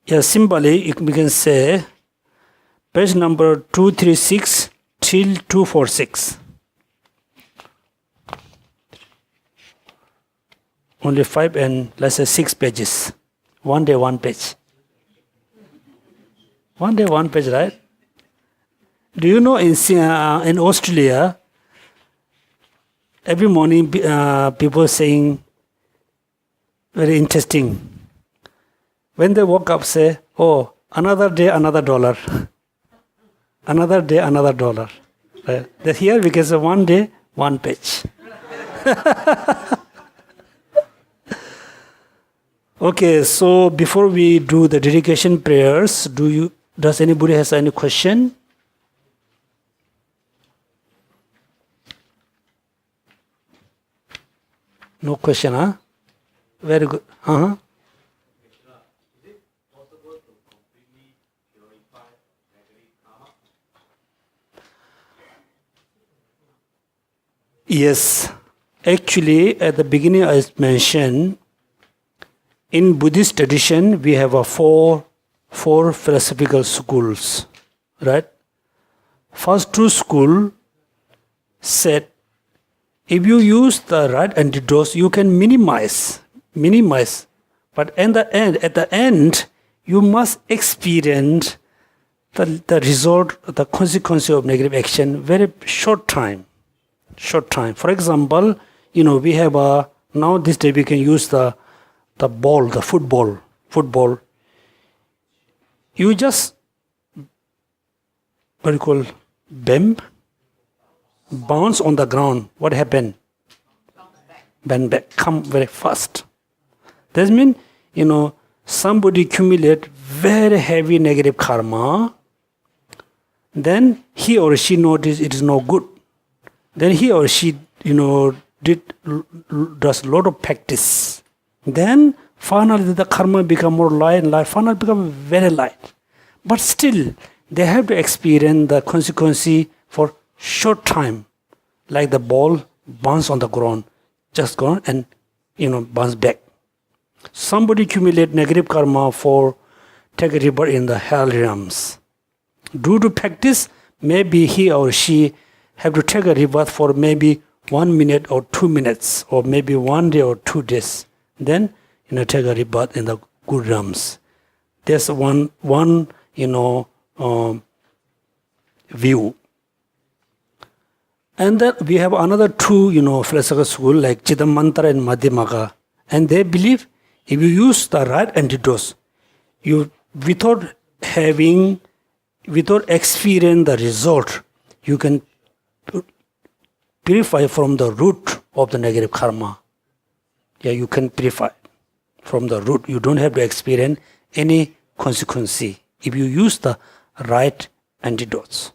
Yeah, simply we can say page number 236 till 246. Only 5 and let's say 6 pages. One day, one page. One day, one page, right? Do you know in Australia, every morning people saying very interesting. When they woke up, say, oh, another day, another dollar. Another day, another dollar. Right? That here we can say one day, one page. Okay, so before we do the dedication prayers, does anybody has any question? No question, huh? Very good. Uh-huh. Yes, actually at the beginning I mentioned, in Buddhist tradition we have four philosophical schools, right? First 2 schools said, if you use the right antidotes, you can minimize, but at the end, you must experience the result, the consequence of negative action very short time. For example, we have now this day we can use the ball, the football. You just bounce on the ground. What happened? Bend back, come very fast. That means, somebody accumulate very heavy negative karma. Then he or she notice it is no good. Then he or she, does a lot of practice. Then finally the karma become more light and light. Finally become very light. But still, they have to experience the consequence for short time, like the ball bounce on the ground, just gone and bounce back. Somebody accumulate negative karma for take a rebirth in the hell realms. Due to practice, maybe he or she have to take a rebirth for maybe 1 minute or 2 minutes, or maybe 1 day or 2 days. Then take a rebirth in the good realms. There's one view. And then we have another two, philosophical school like Chidamantra and Madhyamaka. And they believe if you use the right antidotes, without experience the result, you can purify from the root of the negative karma. Yeah, you can purify from the root. You don't have to experience any consequence if you use the right antidotes.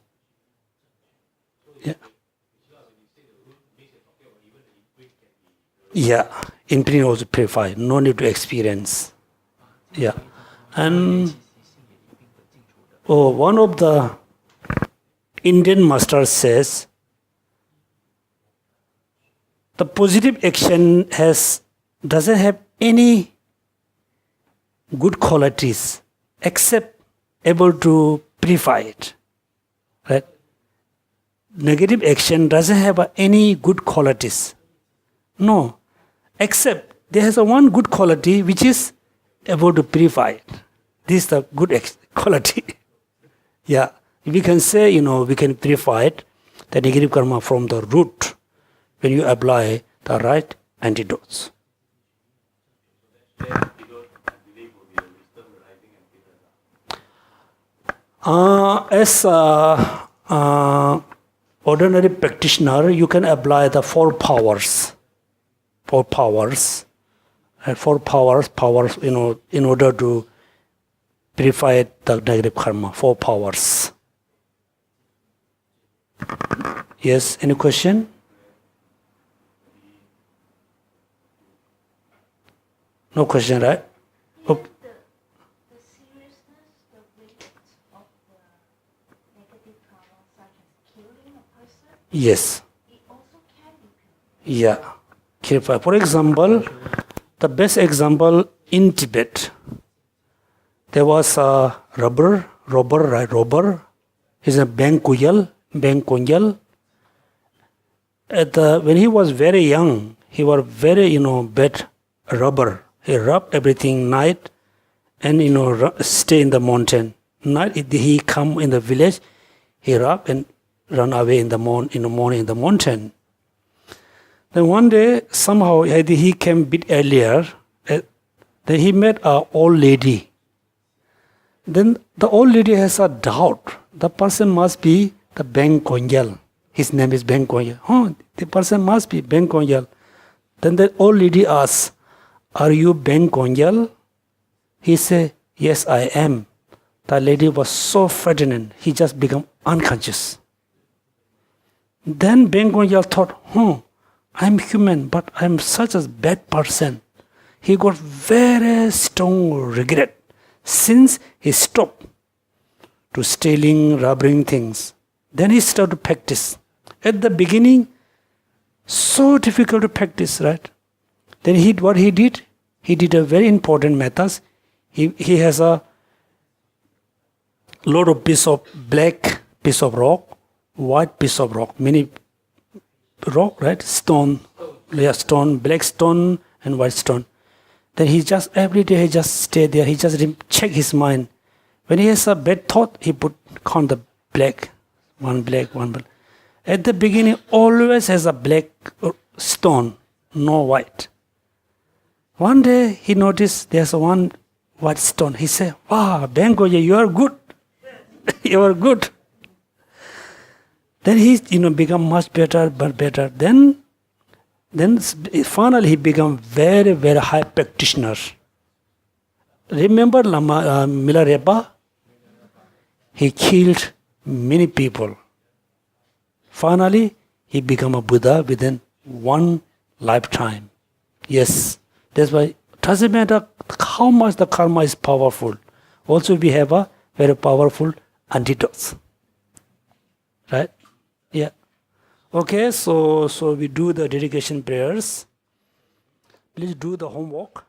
Yeah. Yeah, emptiness also purify. No need to experience. Yeah. And one of the Indian masters says, the positive action doesn't have any good qualities except able to purify it. Right? Negative action doesn't have any good qualities. No, except there has one good quality which is able to purify it. This is the good quality. Yeah, we can say, we can purify it, the negative karma from the root when you apply the right antidotes. As ordinary practitioner, you can apply the 4 powers. 4 powers. And 4 powers, in order to purify the negative karma. 4 powers. Yes, any question? No question, right? Okay. The seriousness, the weight of the negative karma, such as killing a person, Yes. it also can be purified. Yeah. Purify. For example, the best example in Tibet, there was a robber. He's a Beng Konyal. When he was very young, he was very, bad robber. He robbed everything night and, stay in the mountain. Night, he come in the village, he rob and run away in the morning in the mountain. Then one day, somehow, he came a bit earlier. Then he met an old lady. Then the old lady has a doubt. The person must be the Beng Konyal. His name is Beng Konyal. Oh, the person must be Beng Konyal. Then the old lady asks, "Are you Beng Konyal?" He said, "Yes, I am." The lady was so frightened, he just became unconscious. Then Beng Konyal thought, I'm human, but I'm such a bad person. He got very strong regret since he stopped to stealing, robbing things. Then he started to practice. At the beginning, so difficult to practice, right? Then what he did a very important method. He has a lot of black piece of rock, white piece of rock, many rock, right? Stone, black stone and white stone. Then every day he just stay there. He just check his mind. When he has a bad thought, he count the black, one black. At the beginning, always has a black stone, no white. One day he noticed there's one white stone. He said, "Wow, Bengoye, you are good. You are good." Then he, become much better, but better. Then finally he become very, very high practitioner. Remember Milarepa? He killed many people. Finally, he became a Buddha within one lifetime. Yes, that's why it doesn't matter how much the karma is powerful. Also, we have a very powerful antidote. Right? Yeah. Okay, so we do the dedication prayers. Please do the homework.